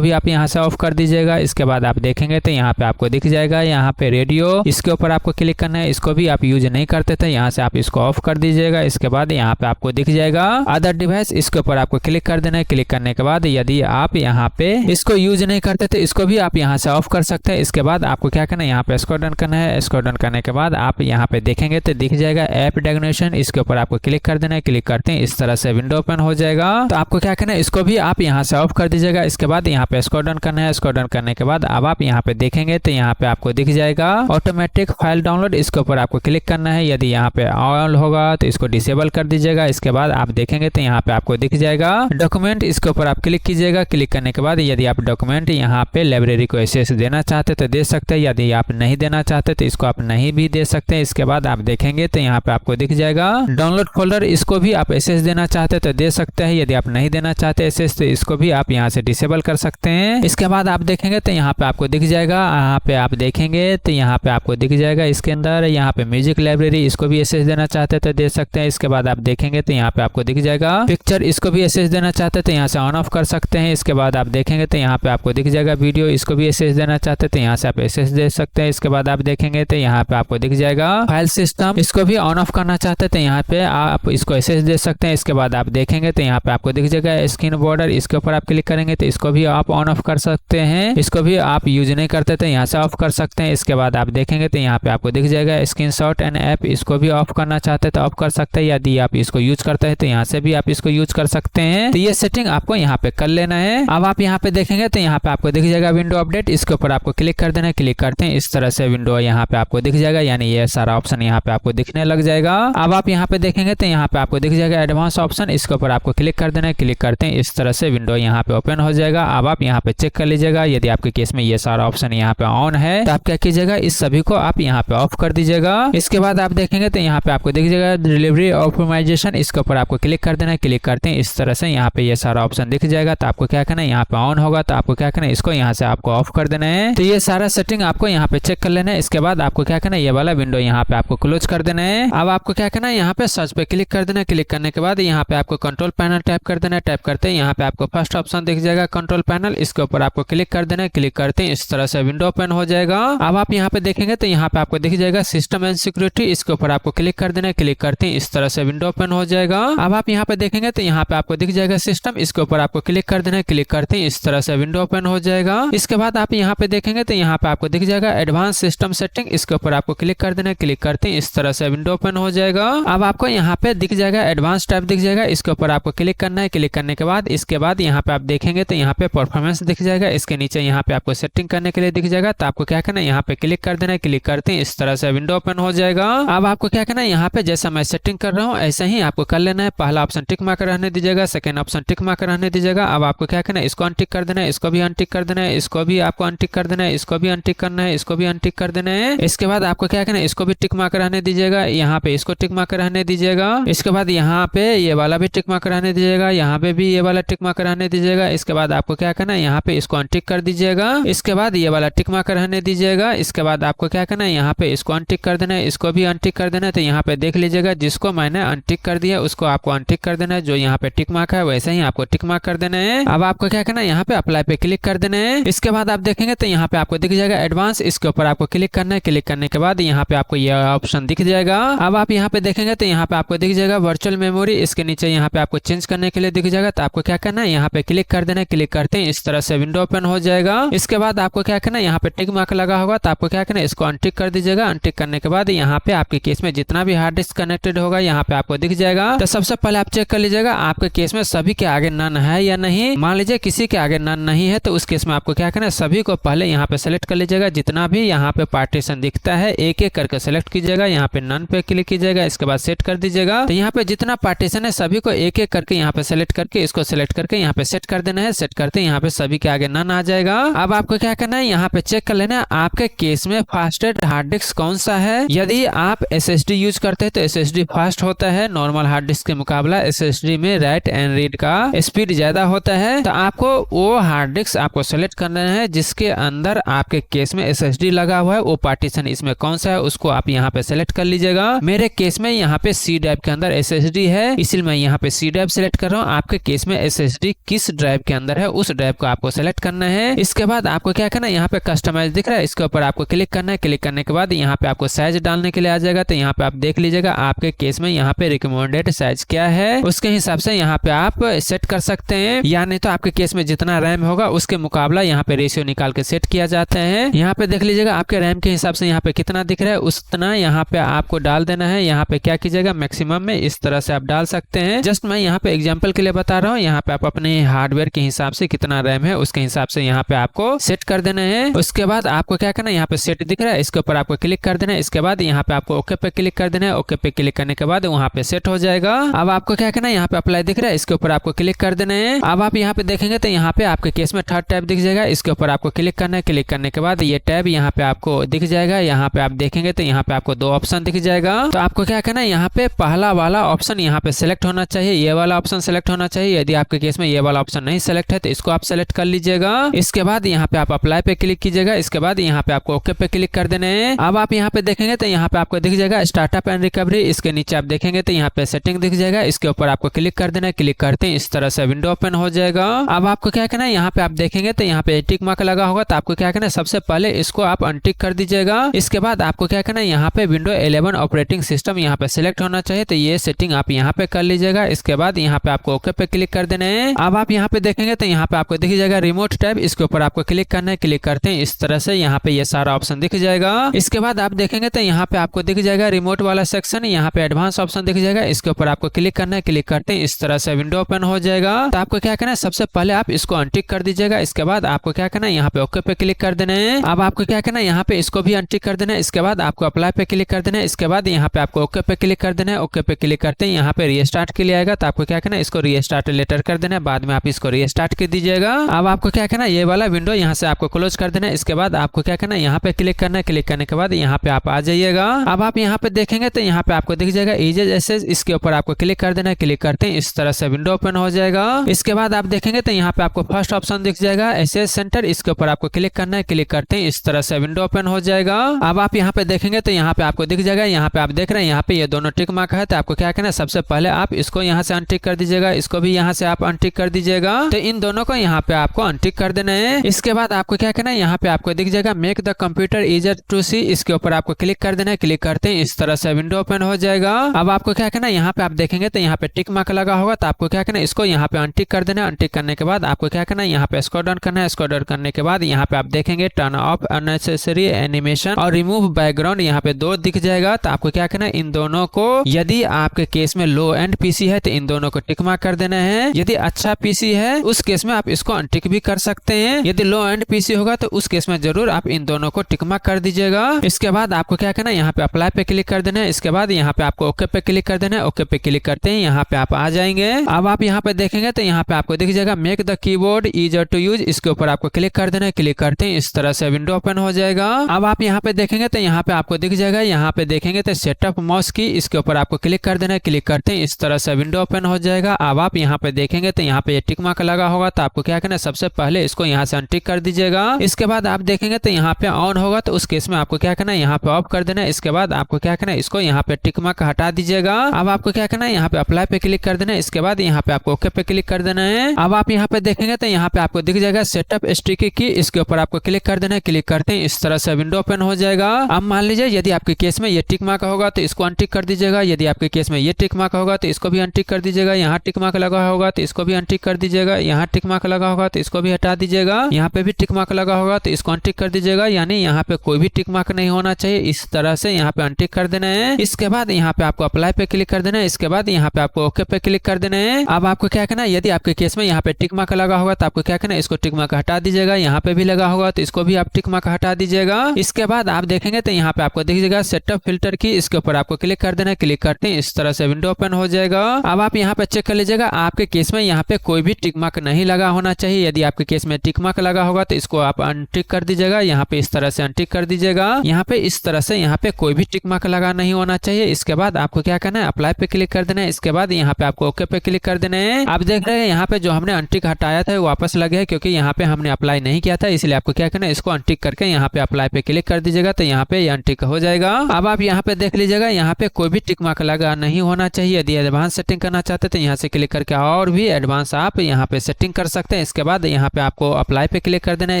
भी आप यहाँ से ऑफ कर दीजिएगा। इसके बाद आप देखेंगे तो यहाँ पे आपको दिख जाएगा यहाँ पे रेडियो, इसके ऊपर आपको क्लिक करना है। इसको भी आप यूज नहीं करते थे, यहाँ से आप इसको ऑफ कर दीजिएगा। इसके बाद यहाँ पे आपको दिख जाएगा अदर डिवाइस, इसके ऊपर आपको क्लिक कर देना है। क्लिक करने के बाद यदि आप यहाँ पे इसको यूज नहीं करते थे इसको भी आप यहाँ से ऑफ कर सकते हैं। इसके बाद आपको क्या करना है, यहाँ पे स्क्रॉल डाउन करना है। स्क्रॉल डाउन करने के बाद आप यहाँ पे देखेंगे तो दिख जाएगा ऐप डेफिनेशन, इसके ऊपर आपको क्लिक कर देना है। क्लिक करते हैं इस तरह से विंडो ओपन हो जाएगा। तो आपको क्या करना है, इसको भी आप यहाँ से ऑफ कर दीजिएगा। इसके बाद यहाँ पे स्क्रॉल डाउन करना है। स्क्रॉल डाउन करने के बाद अब आप यहाँ पे देखेंगे तो यहाँ पे आपको दिख जाएगा ऑटोमेटिक फाइल डाउनलोड, इसके ऊपर आपको क्लिक करना है। यदि यहाँ पे ऑन होगा तो इसको डिसेबल कर दीजिएगा। इसके बाद आप देखेंगे तो यहाँ पे आपको दिख जाएगा डॉक्यूमेंट, इसके ऊपर आप क्लिक कीजिएगा। क्लिक करने के बाद यदि आप डॉक्यूमेंट यहाँ पे लाइब्रेरी को एक्सेस देना चाहते तो दे सकते हैं, यदि आप नहीं देना चाहते तो इसको आप नहीं भी दे सकते हैं। इसके बाद आप देखेंगे तो यहाँ पे आपको दिख जाएगा डाउनलोड फोल्डर, इसको भी आप एक्सेस देना चाहते तो दे सकते हैं, यदि आप नहीं देना चाहते एक्सेस तो इसको भी आप यहाँ से डिसेबल कर सकते हैं। इसके बाद आप देखेंगे तो यहाँ पे आपको दिख जाएगा, यहाँ पे आप देखेंगे तो यहाँ पे आपको दिख जाएगा इसके अंदर यहाँ पे म्यूजिक लाइब्रेरी, इसको भी एक्सेस देना चाहते तो दे सकते हैं। इसके बाद आप देखेंगे तो यहाँ पे आपको दिख जाएगा पिक्चर, इसको भी एक्सेस देना चाहते तो यहाँ से ऑन ऑफ कर सकते हैं। इसके बाद आप देखेंगे तो यहाँ पे आपको दिख जाएगा वीडियो, इसको भी एक्सेस देना चाहते तो यहाँ से आप एक्सेस दे सकते हैं। इसके बाद आप देखेंगे तो यहाँ पे आपको दिख जाएगा फाइल सिस्टम, इसको भी ऑन ऑफ करना चाहते तो यहाँ पे आप इसको एक्सेस दे सकते हैं। इसके बाद आप देखेंगे तो यहाँ पे आपको दिख जाएगा स्क्रीन बॉर्डर, इसके ऊपर आप क्लिक करेंगे तो इसको भी आप ऑन ऑफ कर सकते हैं, इसको भी आप यूज नहीं करते तो यहाँ से ऑफ कर सकते हैं। इसके बाद आप देखेंगे तो यहाँ पे आपको दिख जाएगा स्क्रीनशॉट एंड ऐप, इसको भी ऑफ करना चाहते हैं तो ऑफ कर सकते हैं, यदि आप इसको यूज करते हैं तो यहाँ से भी आप इसको यूज कर सकते हैं। तो ये सेटिंग आपको यहाँ पे कर लेना है। अब आप यहाँ पे देखेंगे तो यहाँ पे आपको दिख जाएगा विंडो अपडेट, इसके ऊपर आपको क्लिक कर देना है। क्लिक करते हैं इस तरह से विंडो यहाँ पे आपको दिख जाएगा, यानी ये सारा ऑप्शन यहाँ पे आपको दिखने लग जाएगा। अब आप यहाँ पे देखेंगे तो यहाँ पे आपको दिख जाएगा एडवांस ऑप्शन, इसके ऊपर आपको क्लिक कर देना है। क्लिक करते हैं इस तरह से विंडो यहाँ पे ओपन हो जाएगा। अब आप यहाँ पे चेक कर लीजिएगा, यदि आपके केस में ये सारा ऑप्शन यहाँ पे ऑन है तो आप क्या कीजिएगा, इस सभी को आप यहाँ पे ऑफ कर दीजिएगा। इसके बाद आप देखेंगे तो यहाँ पे आपको दिख जाएगा डिलीवरी ऑप्टिमाइजेशन, इसके ऊपर आपको क्लिक कर देना है। क्लिक करते हैं इस तरह से यहाँ पे ये सारा ऑप्शन दिख जाएगा। तो आपको क्या करना है, यहाँ पे ऑन होगा तो आपको क्या करना है, इसको यहाँ से आपको ऑफ कर देना है। तो ये सारा सेटिंग आपको यहाँ पे चेक कर लेना है। इसके बाद आपको क्या करना है, ये वाला विंडो यहाँ पे आपको क्लोज कर देना है। अब आपको क्या करना है, यहाँ पे सर्च पे क्लिक कर देना है। क्लिक करने के बाद यहाँ पे आपको कंट्रोल पैनल टाइप कर देना है। टाइप करते हैं यहाँ पे आपको फर्स्ट ऑप्शन दिख जाएगा कंट्रोल पैनल, इसके ऊपर आपको क्लिक कर देना है। क्लिक करते हैं इस तरह से विंडो ओपन हो जाएगा। अब आप यहाँ पे देखेंगे तो यहाँ पे आपको दिख जाएगा सिस्टम एंड सिक्योरिटी, इसके ऊपर आपको क्लिक कर देना है। क्लिक करते हैं इस तरह से विंडो ओपन हो जाएगा। अब आप यहाँ पे देखेंगे तो यहाँ पे आपको दिख जाएगा सिस्टम, इसके ऊपर आपको क्लिक कर देना है। क्लिक करते हैं इस तरह से विंडो ओपन हो जाएगा। इसके बाद आप यहाँ पे देखेंगे तो यहाँ पे आपको दिख जाएगा एडवांस सिस्टम सेटिंग, इसके ऊपर आपको क्लिक कर देना है। क्लिक करते हैं इस तरह से विंडो ओपन हो जाएगा। अब आपको यहाँ पे दिख जाएगा एडवांस टाइप दिख जाएगा, इसके ऊपर आपको क्लिक करना है। क्लिक करने के बाद इसके बाद यहाँ पे आप देखेंगे तो यहाँ पे परफॉर्मेंस दिख जाएगा, इसके नीचे यहाँ पे आपको सेटिंग करने के लिए दिख जाएगा। तो आपको क्या करना है, यहाँ पे क्लिक कर देना है। क्लिक करते हैं इस तरह से विंडो ओपन हो जाएगा। अब आपको क्या करना है, यहाँ पे जैसा मैं सेटिंग कर रहा हूँ ऐसा ही आपको कर लेना है। पहला ऑप्शन टिक मार्क रहने दीजिएगा, सेकंड ऑप्शन टिक मार्क रहने दीजिएगा। अब आपको क्या करना है, इसको अनटिक कर देना है, इसको भी अनटिक कर देना है, इसको भी आपको अनटिक कर देना है, इसको भी अनटिक करना है, इसको भी अनटिक कर देना है। इसके बाद आपको क्या करना है, इसको भी टिक मार्क रहने दीजिएगा, यहाँ पे इसको टिक मार्क रहने दीजिएगा। इसके बाद यहाँ पे ये वाला भी टिक मार्क रहने दीजिएगा, यहाँ पे भी ये वाला टिक मार्क रहने दीजिएगा। इसके बाद आपको क्या करना है, यहाँ पे इसको अनटिक कर दीजिएगा। इसके बाद ये वाला टिक मार्क रहने दीजिएगा। इसके बाद आपको क्या करना है, यहाँ पे इसको अनटिक कर देना है, इसको भी अनटिक कर देना है। तो यहाँ पे देख लीजिएगा जिसको मैंने अनटिक कर दिया उसको आपको अनटिक कर देना है, जो यहाँ पे टिक मार्क है वैसे ही आपको टिक मार्क कर देना है। अब आपको क्या करना है, यहाँ पे अप्लाई पे क्लिक कर देना है। इसके बाद आप देखेंगे तो यहाँ पे आपको दिख जाएगा एडवांस, इसके ऊपर आपको क्लिक करना है। क्लिक करने के बाद यहाँ पे आपको यह ऑप्शन दिख जाएगा। अब आप यहाँ पे देखेंगे तो यहाँ पे आपको दिख जाएगा वर्चुअल मेमोरी, इसके नीचे यहाँ पे आपको चेंज करने के लिए दिख जाएगा। तो आपको क्या करना है, यहाँ पे क्लिक कर देना है। क्लिक करते हैं इस तरह से विंडो ओपन हो जाएगा। इसके बाद आपको क्या करना है, यहाँ पे टिक मार्क लगा होगा तो आपको क्या करना है, इसको अनटिक कर दीजिएगा। अनटिक करने के बाद यहाँ पे आपके केस में जितना भी हार्ड डिस्क कनेक्टेड होगा यहाँ पे आपको दिख जाएगा। तो सबसे पहले आप चेक कर लीजिएगा आपके केस में सभी के आगे नन है या नहीं। मान लीजिए किसी के आगे नन नहीं है तो उस केस में आपको क्या करना है, सभी को पहले यहाँ पे सेलेक्ट कर लीजिएगा। जितना भी यहाँ पे पार्टीशन दिखता है एक एक करके सेलेक्ट कीजिएगा। यहाँ पे नन पे क्लिक कीजिएगा, इसके बाद सेट कर दीजिएगा। तो यहाँ पे जितना पार्टीशन है सभी को एक एक करके यहाँ पे सेलेक्ट करके इसको सेलेक्ट करके यहाँ पे सेट कर देना है। सेट करते हैं यहाँ पे सभी के आगे नन आ जाएगा। अब आपको क्या करना है, यहाँ पे चेक कर लेना है आपके केस में फास्टेस्ट हार्ड डिस्क कौन सा है। यदि आप SSD यूज करते हैं तो SSD फास्ट होता है, नॉर्मल हार्ड डिस्क के मुकाबला SSD में राइट एंड रीड का स्पीड ज्यादा होता है। तो आपको वो हार्ड डिस्क आपको सेलेक्ट करना है जिसके अंदर आपके केस में SSD लगा हुआ है। वो पार्टीशन इसमें कौन सा है उसको आप यहाँ पे सेलेक्ट कर लीजिएगा। मेरे केस में यहाँ पे C ड्राइव के अंदर SSD है, इसलिए मैं यहाँ पे सी ड्राइव सेलेक्ट कर रहा हूँ। आपके केस में SSD किस ड्राइव के अंदर है उस ड्राइव को आपको सेलेक्ट करना है। इसके बाद आपको क्या करना है, यहाँ पे कस्टमाइज दिख रहा है, इसके ऊपर आपको क्लिक करना है। क्लिक करने के बाद यहाँ पे आपको साइज डालने के लिए आ जाएगा। तो यहाँ पे आप देख लीजिएगा आपके केस में यहाँ पे रिकमेंडेड साइज क्या है, उसके हिसाब से यहाँ पे आप सेट कर सकते हैं। या नहीं तो आपके केस में जितना रैम होगा उसके मुकाबला यहाँ पे रेशियो निकाल के सेट किया जाता है। यहाँ पे देख लीजिएगा आपके रैम के हिसाब से यहाँ पे कितना दिख रहा है उतना यहाँ पे आपको डाल देना है। यहाँ पे क्या कीजिएगा, मैक्सिमम में इस तरह से आप डाल सकते हैं। जस्ट मैं यहाँ पे एग्जांपल के लिए बता रहा हूँ। यहाँ पे आप अपने हार्डवेयर के हिसाब से कितना रैम है उसके हिसाब से यहाँ पे आपको सेट कर देना है। उसके बाद आपको क्या करना है, यहाँ पे सेट दिख रहा है, इसके ऊपर आपको क्लिक कर देना है। इसके बाद यहाँ पे आपको ओके पे क्लिक कर देना है। ओके पे क्लिक करने के बाद वहाँ पे सेट हो जाएगा। अब आपको क्या करना है, यहाँ पे अप्लाई दिख रहा है, इसके ऊपर आपको क्लिक कर देना है। अब आप यहाँ पे देखेंगे तो यहाँ पे आपके केस में थर्ड टैब दिख जाएगा, इसके ऊपर आपको क्लिक करना है। क्लिक करने के बाद ये टैब यहाँ पे आपको दिख जाएगा। यहाँ पे आप देखेंगे तो यहाँ पे आपको दो ऑप्शन दिख जाएगा। तो आपको क्या करना है, यहाँ पे पहला वाला ऑप्शन यहाँ पे सेलेक्ट होना चाहिए, ये वाला ऑप्शन सेलेक्ट होना चाहिए। यदि आपके केस में ये वाला ऑप्शन नहीं सेलेक्ट है तो इसको आप सेलेक्ट कर लीजिएगा। इसके बाद यहाँ पे आप अप्लाई पे क्लिक कीजिएगा। इसके बाद यहाँ पे आपको ओके पे क्लिक कर देना है। अब आप यहाँ पे देखेंगे तो यहाँ पे आपको दिख जाएगा स्टार्टअप एंड रिकवरी। इसके नीचे आप देखेंगे तो यहाँ पे सेटिंग दिख जाएगा, इसके ऊपर आपको क्लिक कर देना है। क्लिक करते हैं इस तरह से विंडो ओपन हो जाएगा। अब आपको क्या करना है, यहाँ पे आप देखेंगे तो यहाँ पे टिक मार्क लगा होगा। तो आपको क्या करना है, सबसे पहले इसको आप अनटिक कर दीजिएगा। इसके बाद आपको क्या करना है, यहाँ पे विंडो 11 ऑपरेटिंग सिस्टम यहाँ पे सिलेक्ट होना चाहिए। तो ये सेटिंग आप यहाँ पे कर लीजिएगा। इसके बाद यहाँ पे आपको ओके पे क्लिक कर देना है। अब आप यहाँ पे देखेंगे तो यहाँ पे आपको दिख जाएगा रिमोट टैब, इसके ऊपर आपको क्लिक करना है। क्लिक करते हैं इस तरह से यहाँ पे ये सारा ऑप्शन दिख जाएगा। इसके बाद आप देखेंगे तो यहाँ पे आपको दिख जाएगा रिमोट वाला सेक्शन, यहाँ पे एडवांस ऑप्शन दिख जाएगा, इसके ऊपर आपको क्लिक करना है। क्लिक करते हैं इस तरह से विंडो ओपन हो जाएगा। तो आपको क्या करना है, सबसे पहले आप इसको अनटिक कर दीजिएगा। इसके बाद आपको क्या करना है, यहाँ पे ओके पे क्लिक कर देना है। अब आपको क्या करना है, यहाँ पे इसको भी अनटिक कर देना है। इसके बाद आपको अप्लाई पे क्लिक कर देना है। इसके बाद यहाँ पे आपको ओके पे क्लिक कर देना है। ओके पे क्लिक करते हैं यहाँ पे रीस्टार्ट के लिए आएगा। तो आपको क्या करना है, इसको रीस्टार्ट लेटर कर देना है, बाद में आप इसको रीस्टार्ट कर दीजिएगा। अब आपको क्या करना है, ये वाला विंडो यहाँ से आपको क्लोज कर देना है। इसके बाद आपको क्या करना है, यहाँ पे क्लिक करना है। क्लिक करने के बाद यहाँ पे आप आ जाइएगा। अब आप यहाँ पे देखेंगे तो यहाँ पे आपको दिख जाएगा ईजेज एसेज, इसके ऊपर आपको क्लिक कर देना है। क्लिक करते हैं इस तरह से विंडो ओपन हो जाएगा। इसके बाद आप देखेंगे तो यहाँ पे आपको फर्स्ट ऑप्शन दिख जाएगा एसेज सेंटर, इसके ऊपर आपको क्लिक करना है। क्लिक करते हैं इस तरह से विंडो ओपन हो जाएगा। अब आप यहाँ पे देखेंगे तो यहाँ पे आपको दिख जाएगा, यहाँ पे आप देख रहे हैं यहाँ पे ये दोनों टिक मार्क है। तो आपको क्या करना है, सबसे पहले आप इसको यहाँ से अनटिक कर दीजिएगा, इसको भी यहाँ से आप अनटिक कर दीजिएगा। तो इन दोनों को यहाँ पे आपको अनटिक कर देना है। इसके बाद आपको क्या करना है, यहाँ पे आपको दिख जाएगा make the computer easier to see, इसके ऊपर आपको क्लिक कर देना है। क्लिक करते हैं इस तरह से विंडो ओपन हो जाएगा। अब आपको क्या करना है, यहाँ पे आप देखेंगे तो यहाँ पे टिक मार्क लगा होगा। तो आपको क्या करना है, इसको यहाँ पे अनटिक कर देना है। अनटिक करने के बाद आपको क्या करना है, यहाँ पे स्क्रॉल डाउन करना है। स्क्रॉल डाउन करने के बाद यहाँ पे आप देखेंगे टर्न ऑफ अननेसेसरी एनिमेशन और रिमूव बैकग्राउंड, यहाँ पे दो दिख जाएगा। तो आपको क्या करना है, इन दोनों को यदि आपके केस में लो एंड पीसी है तो इन दोनों को टिक मार्क कर देना है। यदि अच्छा पीसी है उस केस में आप इसको अनटिक भी कर सकते हैं। यदि लो एंड पीसी होगा तो उस केस में जरूर आप इन दोनों को टिक मार्क कर दीजिएगा। इसके बाद आपको क्या करना है, यहाँ पे अप्लाई पे क्लिक कर देना है। इसके बाद यहाँ पे आपको ओके पे क्लिक कर देना है। ओके पे क्लिक करते हैं यहाँ पे आप आ जाएंगे। अब आप यहाँ पे देखेंगे तो यहाँ पे आपको दिख जाएगा make the keyboard easier to use, इसके ऊपर आपको क्लिक कर देना है। क्लिक करते हैं इस तरह से विंडो ओपन हो जाएगा। अब आप यहाँ पे देखेंगे तो यहाँ पे आपको दिख जाएगा, यहाँ पे देखेंगे तो सेटअप माउस की, इसके ऊपर आपको क्लिक कर देना है। क्लिक करते हैं इस तरह से विंडो ओपन हो जाएगा। अब आप यहाँ पे देखेंगे तो यहाँ पे टिक मार्क लगा होगा। तो आपको क्या करना है, सबसे पहले इसको यहाँ से अनटिक कर दीजिएगा। इसके बाद आप देखेंगे तो यहाँ पे ऑन होगा, तो उस केस में आपको क्या करना है, यहाँ पे ऑफ कर देना है। इसके बाद आपको क्या करना है, इसको यहाँ पे टिक मार्क हटा दीजिएगा। अब आपको क्या करना है, यहाँ पे अप्लाई पे क्लिक कर देना है। इसके बाद यहाँ पे आपको ओके पे क्लिक कर देना है। अब आप यहाँ पे देखेंगे तो यहाँ पे आपको दिख जाएगा सेटअप स्टिकी की, इसके ऊपर आपको क्लिक कर देना है। क्लिक करते हैं इस तरह से विंडो ओपन हो जाएगा। अब मान लीजिए यदि आपके केस में ये टिक मार्क होगा तो इसको अनटिक कर दीजिएगा। यदि आपके केस में ये टिक मार्क होगा तो इसको भी अनटिक कर दीजिएगा। यहाँ टिक मार्क लगा होगा तो इसको भी अनटिक कर दीजिएगा। यहाँ टिक मार्क लगा होगा तो इसको भी हटा दीजिएगा। यहाँ पे भी टिक मार्क लगा होगा तो इसको अनटिक कर दीजिएगा। यानी यहाँ पे कोई भी टिक मार्क नहीं होना चाहिए, इस तरह से यहाँ पे अनटिक कर देना है। इसके बाद यहाँ पे आपको अप्लाई पे क्लिक कर देना है। इसके बाद यहाँ पे आपको ओके पे क्लिक कर देना है। अब आपको क्या करना है, यदि आपके केस में यहाँ पे टिक मार्क लगा होगा तो आपको क्या करना है, इसको टिक मार्क हटा दीजिएगा। यहाँ पे भी लगा होगा तो इसको भी आप टिक मार्क हटा दीजिएगा। इसके बाद आप देखेंगे तो यहाँ पे आपको दिखेगा सेटअप फिल्टर की, इसके ऊपर आपको क्लिक कर देना है। क्लिक करते हैं इस तरह से विंडो ओपन हो जाएगा। अब आप यहाँ पे चेक कर लीजिएगा, आपके केस में यहाँ पे कोई भी टिक मार्क नहीं लगा होना चाहिए। यदि आपके केस में टिक मार्क लगा होगा तो इसको आप अनटिक कर दीजिएगा। यहाँ पे इस तरह से अनटिक कर दीजिएगा। यहाँ पे इस तरह से यहाँ पे कोई भी टिक मार्क लगा नहीं होना चाहिए। इसके बाद आपको क्या करना है, अप्लाई पे क्लिक कर देना है। इसके बाद यहाँ पे आपको ओके पे क्लिक कर देना है। आप देख रहे हैं यहाँ पे जो हमने अनटिक हटाया था वो वापस लगे है, क्योंकि यहाँ पे हमने अप्लाई नहीं किया था, इसलिए आपको क्या करना है, इसको अनटिक करके यहाँ पे अप्लाई पे क्लिक कर दीजिएगा। तो यहाँ पे अनटिक हो जाएगा। अब आप यहाँ पे देख लीजिएगा, यहाँ पे कोई भी टिक मार्क लगा नहीं होना चाहिए। यदि यदि एडवांस सेटिंग करना चाहते हैं तो यहाँ से क्लिक करके और भी एडवांस आप यहाँ पे सेटिंग कर सकते हैं। इसके बाद यहाँ पे आपको अप्लाई पे क्लिक कर देना है।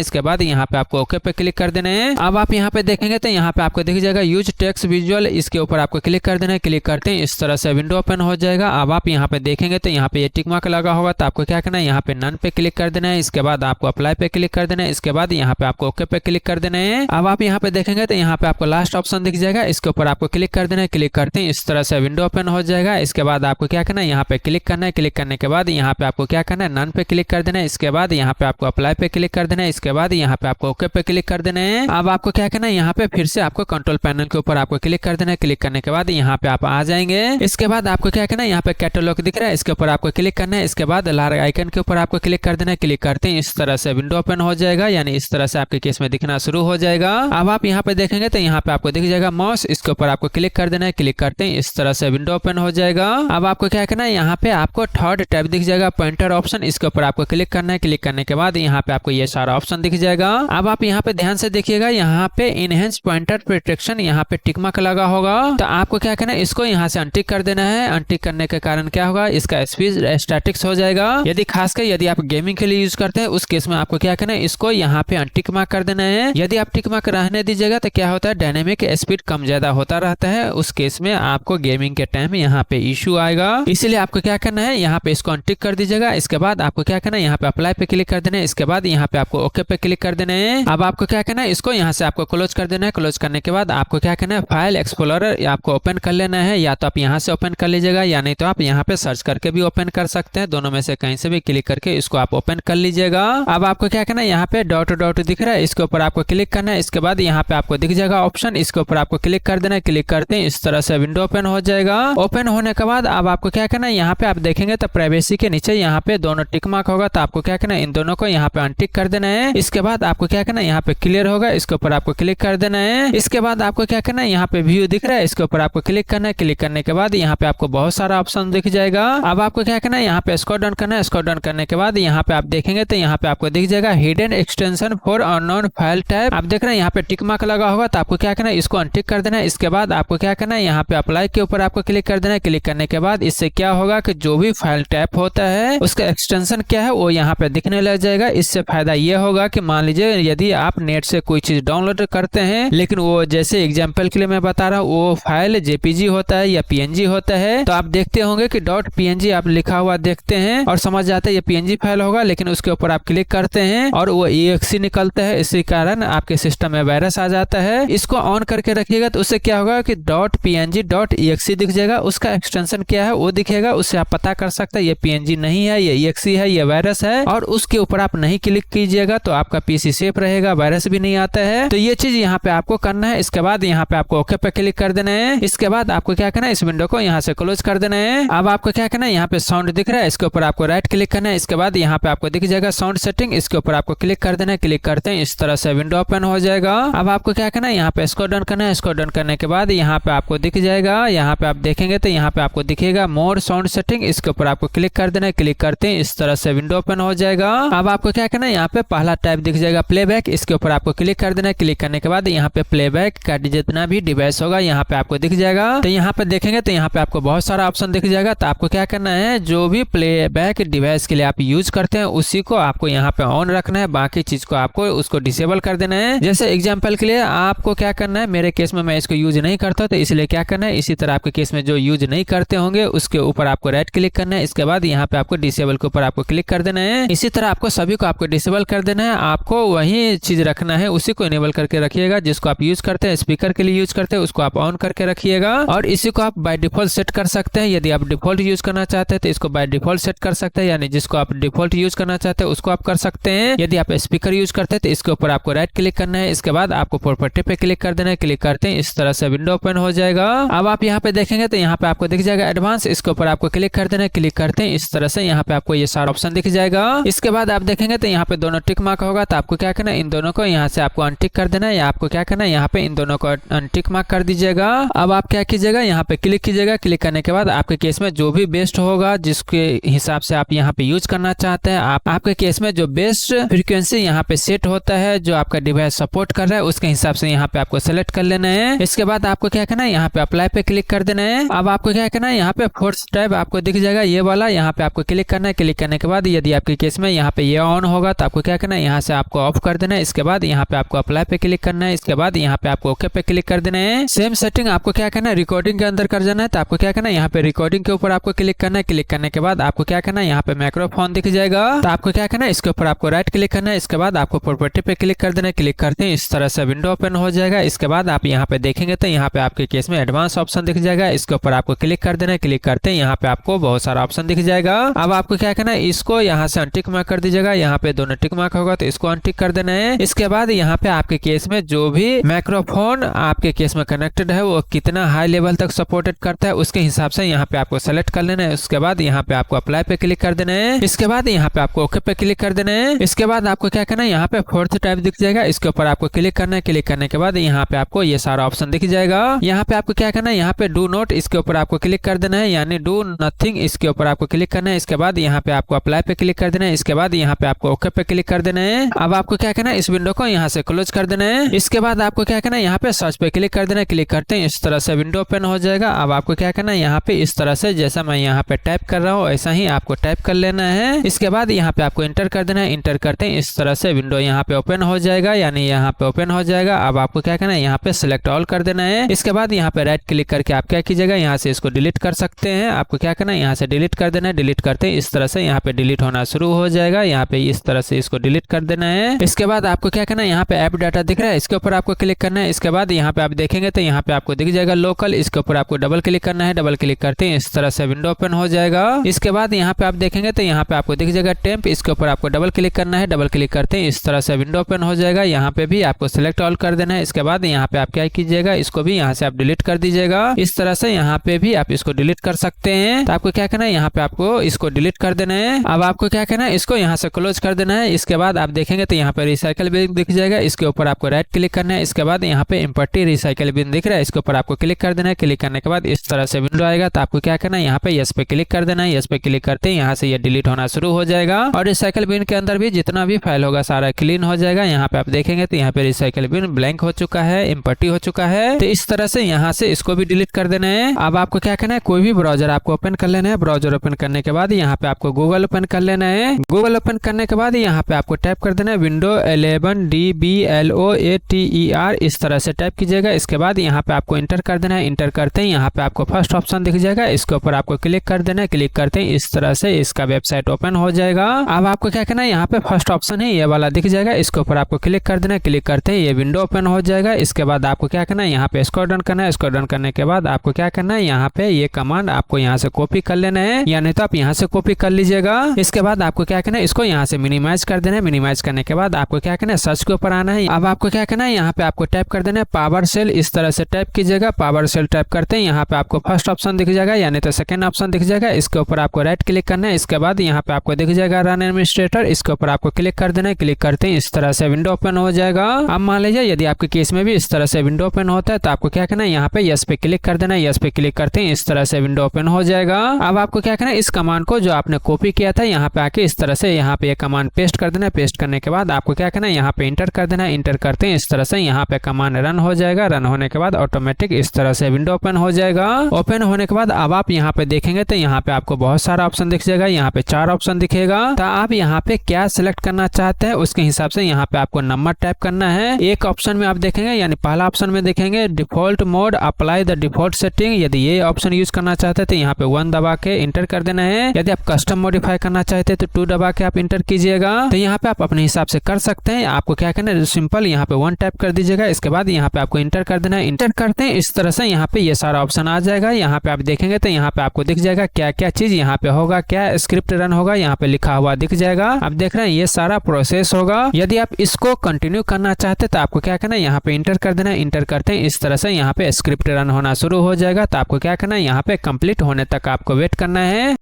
इसके बाद यहाँ पे आपको ओके पे क्लिक कर देना है। अब आप यहाँ पे देखेंगे तो यहाँ पे आपको दिख जाएगा यूज टेक्स्ट विजुअल, इसके ऊपर आपको क्लिक कर देना है। क्लिक करते हैं इस तरह से विंडो ओपन हो जाएगा। अब आप यहाँ पे देखेंगे तो यहाँ पे ये टिक मार्क लगा होगा, तो आपको क्या करना है, यहाँ पे नन पे क्लिक कर देना है। इसके बाद आपको अप्लाई पे क्लिक कर देना है। इसके बाद यहाँ पे आपको ओके पे क्लिक कर देना है। अब आप यहाँ पे देखेंगे तो यहाँ पे आपको लास्ट ऑप्शन दिख जाएगा, इसके ऊपर आपको क्लिक कर देना है। क्लिक करते हैं इस तरह से विंडो ओपन हो जाएगा। इसके बाद आपको क्या करना है, यहाँ पे क्लिक करना है। क्लिक करने के बाद यहाँ पे आपको क्या करना है, नन पे क्लिक कर देना है। इसके बाद यहाँ पे आपको अप्लाई पे क्लिक कर देना है। इसके बाद यहाँ पे आपको ओके पे क्लिक कर देना है। अब आपको क्या करना है, यहाँ पे फिर से आपको कंट्रोल पैनल के ऊपर आपको क्लिक कर देना है। क्लिक करने के बाद यहाँ पे आप आ जाएंगे। इसके बाद आपको क्या करना है, यहाँ पे कैटलॉग दिख रहा है, इसके ऊपर आपको क्लिक करना है। इसके बाद लाल आइकन के ऊपर आपको क्लिक कर देना है। क्लिक करते हैं इस तरह से विंडो ओपन हो जाएगा, यानी इस तरह से आपके केस में दिखना शुरू हो जाएगा। अब आप यहाँ पे देखेंगे तो यहाँ पे आपको दिख जाएगा माउस, इसके ऊपर आपको क्लिक कर देना है। क्लिक करते हैं इस तरह से विंडो ओपन हो जाएगा। अब आपको क्या करना है, यहाँ पे आपको थर्ड टैब दिख जाएगा पॉइंटर ऑप्शन, इसके ऊपर आपको क्लिक करना है। क्लिक करने के बाद यहाँ पे आपको ये सारा ऑप्शन दिख जाएगा। अब आप यहाँ पे ध्यान से देखिएगा, यहाँ पे इनहेंस पॉइंटर प्रोटेक्शन यहाँ पे टिक मार्क लगा होगा, तो आपको क्या करना है, इसको यहाँ से अनटिक कर देना है। अनटिक करने के कारण क्या होगा, इसका स्पीड स्टैटिक्स हो जाएगा। यदि खासकर यदि आप गेमिंग के लिए यूज करते हैं उस केस में आपको क्या करना है, इसको यहाँ पे अनटिक मार्क कर देना है। यदि आप टिक मार्क रहने दीजिएगा तो क्या होता है, डायनेमिक स्पीड कम ज्यादा होता रहता है, उस केस में आपको गेमिंग के टाइम यहाँ पे इश्यू आएगा। इसलिए आपको क्या करना है, यहाँ पे इसको अनटिक कर दीजिएगा। इसके बाद आपको क्या करना है, यहाँ पे अप्लाई पे क्लिक कर देना है। इसके बाद यहाँ पे आपको ओके पे क्लिक कर देना है। अब आपको क्या करना है, इसको यहाँ से आपको क्लोज कर देना है। क्लोज करने के बाद आपको क्या करना है, फाइल एक्सप्लोरर आपको ओपन कर लेना है, या तो आप यहाँ से ओपन कर लीजिएगा या नहीं तो आप यहाँ पे सर्च करके भी ओपन कर सकते हैं। दोनों में से कहीं से भी क्लिक करके इसको आप ओपन कर लीजिएगा। अब आपको क्या करना है, यहाँ पे डॉट डॉट दिख रहा है, इसके ऊपर आपको क्लिक करना है। इसके बाद यहाँ पे आपको दिख जाएगा ऑप्शन, इसके ऊपर आपको क्लिक कर देना है। क्लिक करते हैं इस तरह से विंडो ओपन हो जाएगा। ओपन होने के बाद अब आपको क्या करना है, यहाँ पे आप देखेंगे तो प्राइवेसी के नीचे यहाँ पे दोनों टिक मार्क होगा, तो आपको क्या करना है, इन दोनों को यहाँ पे अनटिक कर देना है। इसके बाद आपको क्या करना है, यहाँ पे क्लियर होगा, इसके ऊपर आपको क्लिक कर देना है। इसके बाद आपको क्या करना है, यहाँ पे व्यू दिख रहा है, इसके ऊपर आपको क्लिक करना है। क्लिक करने के बाद यहाँ पे आपको बहुत सारा ऑप्शन दिख जाएगा। अब आपको क्या करना है, यहाँ पे स्क्रॉल डाउन करना है। स्क्रॉल डाउन करने के बाद यहाँ पे आप देखेंगे तो यहाँ पे आपको दिख जाएगा hidden extension for unknown file type. आप देख रहे हैं यहाँ पे टिक मार्क लगा होगा, तो आपको क्या करना है, इसको अनटिक कर देना है। इसके बाद आपको क्या करना है, यहाँ पे अप्लाई के ऊपर आपको क्लिक कर देना है। क्लिक करने के बाद इससे क्या होगा कि जो भी फाइल टाइप होता है उसका एक्सटेंशन क्या है वो यहाँ पे दिखने लग जाएगा। इससे फायदा ये होगा कि मान लीजिए यदि आप नेट से कोई चीज डाउनलोड करते हैं, लेकिन वो जैसे एग्जांपल के लिए मैं बता रहा हूँ, वो फाइल जेपीजी होता है या पीएनजी होता है, तो आप देखते होंगे कि .png आप लिखा हुआ देखते हैं और समझ जाते हैं ये पीएनजी फाइल होगा, लेकिन उसके ऊपर आप क्लिक करते हैं और वो exe निकलता है। इसी कारण आपके सिस्टम में वायरस आ जाता है। इसको ऑन करके रखिएगा तो उससे क्या होगा कि .png.exe दिख जाएगा, उसका एक्सटेंशन क्या है वो दिखेगा, उससे आप पता कर सकते हैं ये पीएनजी नहीं है, ये exe है, ये वायरस है। और उसके ऊपर आप नहीं क्लिक कीजिएगा तो आपका पीसी सेफ रहेगा, वायरस भी नहीं आता है। तो ये चीज यहाँ पे आपको करना है। इसके बाद यहाँ पे आपको ओके पे क्लिक कर देना है। इसके बाद आपको क्या करना है, इस विंडो को यहाँ से क्लोज कर देना है। अब आपको क्या करना है, यहाँ पे साउंड दिख रहा है, इसके ऊपर आपको राइट क्लिक करना है। इसके बाद यहाँ पे आपको दिख जाएगा साउंड सेटिंग, इसके ऊपर आपको क्लिक कर देना है। क्लिक करते हैं इस तरह से विंडो ओपन हो जाएगा। अब आपको क्या करना है, यहाँ पे स्क्रॉल डाउन करना है। स्क्रॉल डाउन करने के बाद यहाँ पे आपको दिख जाएगा, यहाँ पे आप देखेंगे तो यहाँ पे आपको दिखेगा मोर साउंड सेटिंग, इसके ऊपर आपको क्लिक कर देना है। क्लिक करते हैं इस तरह से विंडो ओपन हो जाएगा। अब आपको क्या करना है, यहाँ पे पहला टाइप दिख जाएगा प्लेबैक, इसके ऊपर आपको क्लिक कर देना है। क्लिक करने के बाद यहाँ पे प्लेबैक का जितना भी डिवाइस होगा यहाँ पे आपको दिख जाएगा। तो यहाँ पे देखेंगे तो यहाँ पे आपको बहुत सारा ऑप्शन दिख जाएगा। तो आपको क्या करना है, जो भी प्लेबैक डिवाइस के लिए आप यूज करते हैं उसी को आपको यहाँ पे ऑन रखना है, बाकी चीज को आपको उसको डिसेबल कर देना है। जैसे एग्जांपल के लिए आपको क्या करना है, मेरे केस में मैं इसको यूज नहीं करता तो इसलिए क्या करना है, इसी तरह आपके केस में जो यूज नहीं करते होंगे उसके ऊपर आपको राइट क्लिक करना है। इसके बाद यहाँ पे आपको डिसेबल के ऊपर आपको क्लिक कर देना है। इसी तरह आपको सभी को आपको डिसेबल कर देना है। आपको वही चीज रखना है, उसी को इनेबल करके रखिएगा जिसको आप यूज करते हैं, स्पीकर के लिए यूज करते हैं उसको आप ऑन करके रखिएगा। और इसी को आप बाय डिफॉल्ट सेट कर सकते हैं। यदि आप डिफॉल्ट यूज करना चाहते हैं तो इसको बाय डिफॉल्ट सेट कर सकते हैं, यानी जिसको आप डिफॉल्ट यूज करना चाहते हैं उसको आप कर सकते हैं। यदि आप स्पीकर यूज करते हैं तो इसके ऊपर आपको राइट क्लिक करना है। इसके बाद आपको प्रॉपर्टी पे क्लिक कर देना है। क्लिक करते हैं इस तरह से विंडो ओपन हो जाएगा। अब आप यहाँ पे देखेंगे तो यहाँ पे आपको दिख जाएगा एडवांस, इसके ऊपर आपको क्लिक कर देना है। क्लिक करते हैं इस तरह से यहाँ पे आपको ये सारा ऑप्शन दिख जाएगा। इसके बाद आप देखेंगे तो यहाँ पे दोनों टिक मार्क होगा, तो आपको क्या करना है, इन दोनों को यहाँ से आपको अनटिक कर देना है, या आपको क्या करना है, यहाँ पे इन दोनों को अनटिक मार्क कर दीजिएगा। अब आप क्या कीजिएगा, यहाँ पे क्लिक कीजिएगा। क्लिक करने के बाद आपके केस में जो भी बेस्ट होगा, जिसके हिसाब से आप यहाँ पे यूज करना चाहते हैं, आपके केस में जो बेस्ट फ्रीक्वेंसी यहाँ पे सेट होता है, जो आपका डिवाइस सपोर्ट कर रहा है, उसके हिसाब से यहाँ पे आपको सेलेक्ट कर लेना है। इसके बाद आपको क्या करना है, यहाँ पे अप्लाई पे क्लिक कर देना है। अब आपको क्या करना करना है, यहाँ पे फोर्स टैब आपको दिख जाएगा ये वाला, यहाँ पे आपको क्लिक करना है। क्लिक करने के बाद यदि आपके केस में यहाँ पे ये ऑन होगा तो आपको क्या करना है, यहाँ से आपको ऑफ कर देना है। इसके बाद यहाँ पे आपको अप्लाई पे क्लिक करना है। इसके बाद यहाँ पे आपको ओके पे क्लिक कर देना है। सेम सेटिंग आपको क्या करना है, रिकॉर्डिंग के अंदर कर जाना है। तो आपको क्या करना है, यहाँ पे रिकॉर्डिंग के ऊपर आपको क्लिक करना है। क्लिक करने के बाद आपको क्या करना है, यहाँ पे माइक्रोफोन दिख जाएगा। तो आपको क्या करना है, इसके ऊपर आपको राइट क्लिक करना है। इसके बाद आपको प्रॉपर्टी पे क्लिक कर देना है। क्लिक करते हैं इस तरह से विंडो ओपन हो जाएगा। इसके बाद आप यहाँ पे देखेंगे तो यहाँ पे आपके केस में एडवांस ऑप्शन दिख जाएगा। इसके ऊपर आपको क्लिक कर देना है। क्लिक करते हैं यहाँ पे आपको बहुत सारा ऑप्शन दिख जाएगा। अब आपको क्या करना है, इसको यहाँ से अनटिक मार्क कर दीजिएगा। यहाँ पे दोनों टिक मार्क होगा तो इसको अनटिक कर देना है। इसके बाद यहाँ पे आपके केस में जो भी माइक्रोफोन आपके केस में कनेक्टेड है वो कितना हाई लेवल तक सपोर्टेड करता है उसके हिसाब से यहाँ पे आपको सेलेक्ट कर लेना है। उसके बाद यहाँ पे आपको अप्लाई पे क्लिक कर देना है। इसके बाद यहाँ पे आपको ओके पे क्लिक कर देना है। इसके बाद आपको क्या करना है, यहाँ पे फोर्थ टाइप दिख जाएगा। इसके ऊपर आपको क्लिक करना है। क्लिक करने के बाद यहाँ पे आपको ये सारा ऑप्शन दिख जाएगा। यहाँ पे आपको क्या करना है, यहाँ पे डू नोट इसके ऊपर आपको क्लिक कर देना है, यानी डू नथिंग इसके ऊपर आपको क्लिक करना है। इसके बाद यहाँ पे आपको अप्लाई पे क्लिक कर देना है। इसके बाद यहाँ पे आपको ओके पे क्लिक कर देना है। अब आपको क्या करना है, इस विंडो को यहाँ से क्लोज कर देना है। इसके बाद आपको क्या करना है, यहाँ पे सर्च पे क्लिक कर देना है। क्लिक करते हैं इस तरह से विंडो ओपन हो जाएगा। अब आपको क्या करना है, यहाँ पे इस तरह से जैसा मैं यहाँ पे टाइप कर रहा हूँ ऐसा ही आपको टाइप कर लेना है। इसके बाद यहाँ पे आपको इंटर कर देना है। इंटर करते हैं इस तरह से विंडो यहाँ पे ओपन हो जाएगा, यानी यहाँ पे ओपन हो जाएगा। अब आपको क्या करना है, यहाँ पे सिलेक्ट ऑल कर देना है। इसके बाद यहाँ पे राइट क्लिक करके आप क्या कीजिएगा, यहाँ से इसको डिलीट कर सकते हैं। आपको क्या करना है, यहाँ से डिलीट कर देना है। डिलीट करते हैं इस तरह से यहाँ पे डिलीट होना शुरू हो जाएगा। यहाँ पे इस तरह से इसको डिलीट कर देना है। इसके बाद आपको क्या करना है, यहाँ पे ऐप डाटा दिख रहा है इसके ऊपर आपको क्लिक करना है। इसके बाद यहाँ पे आप देखेंगे तो यहाँ पे आपको दिख जाएगा लोकल, इसके ऊपर आपको डबल क्लिक करना है। डबल क्लिक करते हैं इस तरह से विंडो ओपन हो जाएगा। इसके बाद यहाँ पे आप देखेंगे तो यहाँ पे आपको दिख जाएगा टेम्प, इसके ऊपर आपको डबल क्लिक करना है। डबल क्लिक करते हैं इस तरह से विंडो ओपन हो जाएगा। यहाँ पे भी आपको सिलेक्ट ऑल कर देना है। इसके बाद यहाँ पे आप क्या कीजिएगा, इसको भी यहाँ से आप डिलीट कर दीजिएगा। इस तरह से यहाँ पे भी आप इसको डिलीट कर सकते हैं। तो आपको क्या करना है, यहाँ पे आपको इसको डिलीट कर देना है। अब आपको क्या करना है, इसको यहाँ से क्लोज कर देना है। इसके बाद आप देखेंगे तो यहाँ पे रिसाइकल बिन दिख जाएगा। इसके ऊपर आपको राइट क्लिक करना है। इसके बाद यहाँ पे इम्पर्टी रिसाइकल बिन दिख रहा है, इसके ऊपर आपको क्लिक कर देना है। क्लिक करने के बाद इस तरह से विंडो आएगा। तो आपको क्या करना है, यहाँ पे यस पे क्लिक कर देना है। यस पे क्लिक करते हैं यहाँ से ये डिलीट होना शुरू हो जाएगा और रिसाइकल बिन के अंदर भी जितना भी फाइल होगा सारा क्लीन हो जाएगा। यहाँ पे आप देखेंगे तो यहाँ पे रिसाइकल बिन ब्लैंक हो चुका है, इम्पर्टी हो चुका है। तो इस तरह से यहाँ से इसको भी डिलीट कर देना है। अब आपको क्या करना है, कोई भी ब्राउजर आपको ओपन कर लेना है। ब्राउजर ओपन करने के बाद यहाँ पे आपको गूगल ओपन कर लेना है। गूगल ओपन करने के बाद यहाँ पे आपको टाइप कर देना है विंडो 11 DBLOATER, इस तरह से टाइप कीजिएगा। इसके बाद यहाँ पे आपको इंटर कर देना है। इंटर करते हैं यहाँ पे आपको फर्स्ट ऑप्शन दिख जाएगा, इसके ऊपर आपको क्लिक कर देना है। क्लिक करते हैं इस तरह से इसका वेबसाइट ओपन हो जाएगा। अब आपको क्या करना है, यहाँ पे फर्स्ट ऑप्शन है ये वाला दिख जाएगा, इसके ऊपर आपको क्लिक कर देना है। क्लिक करते हैं ये विंडो ओपन हो जाएगा। इसके बाद आपको क्या करना है, यहाँ पे स्क्रॉल डाउन करना है। स्क्रॉल डाउन करने के बाद आपको क्या करना है, यहाँ पे ये कमांड आपको यहाँ से कॉपी कर लेना है, या नहीं तो आप यहाँ से कॉपी कर लीजिएगा। इसके बाद आपको क्या करना है, इसको यहाँ से मिनिमाइज कर देना है। मिनिमाइज करने के बाद आपको क्या करना है, सर्च के ऊपर आना है। अब आपको क्या करना है, यहाँ पे आपको टाइप कर देना है पावर सेल, इस तरह से टाइप कीजिएगा। पावर सेल टाइप करते हैं यहाँ पे आपको फर्स्ट ऑप्शन दिख जाएगा, यानी तो सेकंड ऑप्शन दिख जाएगा। इसके ऊपर आपको राइट क्लिक करना है। इसके बाद यहाँ पे आपको दिख जाएगा रन एडमिनिस्ट्रेटर, इसके ऊपर आपको क्लिक कर देना है। क्लिक करते हैं इस तरह से विंडो ओपन हो जाएगा। अब मान लीजिए यदि आपके केस में भी इस तरह से विंडो ओपन होता है तो आपको क्या करना है, यहाँ पे यस पे क्लिक कर देना है। यस पे क्लिक करते हैं इस तरह से विंडो ओपन हो जाएगा। अब आपको क्या करना है, इस कमांड को जो आपने कॉपी किया था यहाँ पे आके इस तरह से यहाँ पे ये कमांड पेस्ट कर देना है। पेस्ट करने के बाद आपको क्या करना है, यहाँ पे इंटर कर देना है। इंटर करते हैं इस तरह से यहाँ पे कमांड रन हो जाएगा। रन होने के बाद ऑटोमेटिक इस तरह से विंडो ओपन हो जाएगा। ओपन होने के बाद अब आप यहाँ पे देखेंगे तो यहाँ पे आपको बहुत सारा ऑप्शन दिख जाएगा। यहाँ पे 4 ऑप्शन दिखेगा। तो आप यहाँ पे क्या सिलेक्ट करना चाहते हैं उसके हिसाब से यहाँ पे आपको नंबर टाइप करना है। एक ऑप्शन में आप देखेंगे, यानी पहला ऑप्शन में देखेंगे default mode apply the default setting, यदि ये ऑप्शन यूज करना चाहते हैं तो यहाँ पे 1 दबा के इंटर कर देना है। यदि आप कस्टम मॉडिफाई करना चाहते हैं तो 2 दबा के आप इंटर कीजिएगा। तो यहाँ पे आप अपने हिसाब से कर सकते हैं। आपको क्या करना है, सिंपल यहाँ पे 1 टाइप कर दीजिएगा। इसके बाद यहाँ पे आपको इंटर कर देना है। इंटर करते हैं इस तरह से यहाँ पे ये सारा ऑप्शन आ जाएगा। यहाँ पे आप देखेंगे तो यहाँ पे आपको दिख जाएगा क्या क्या चीज यहाँ पे होगा, क्या स्क्रिप्ट रन होगा, यहाँ पे लिखा हुआ दिख जाएगा। आप देख रहे हैं ये सारा प्रोसेस होगा। यदि आप इसको कंटिन्यू करना चाहते हैं तो आपको क्या करना है, यहाँ पे इंटर कर देना है। इंटर करते हैं इस तरह से यहाँ पे स्क्रिप्ट रन होना शुरू हो जाएगा। तो आपको क्या करना है, यहाँ पे कंप्लीट होने तक आपको वेट करना है।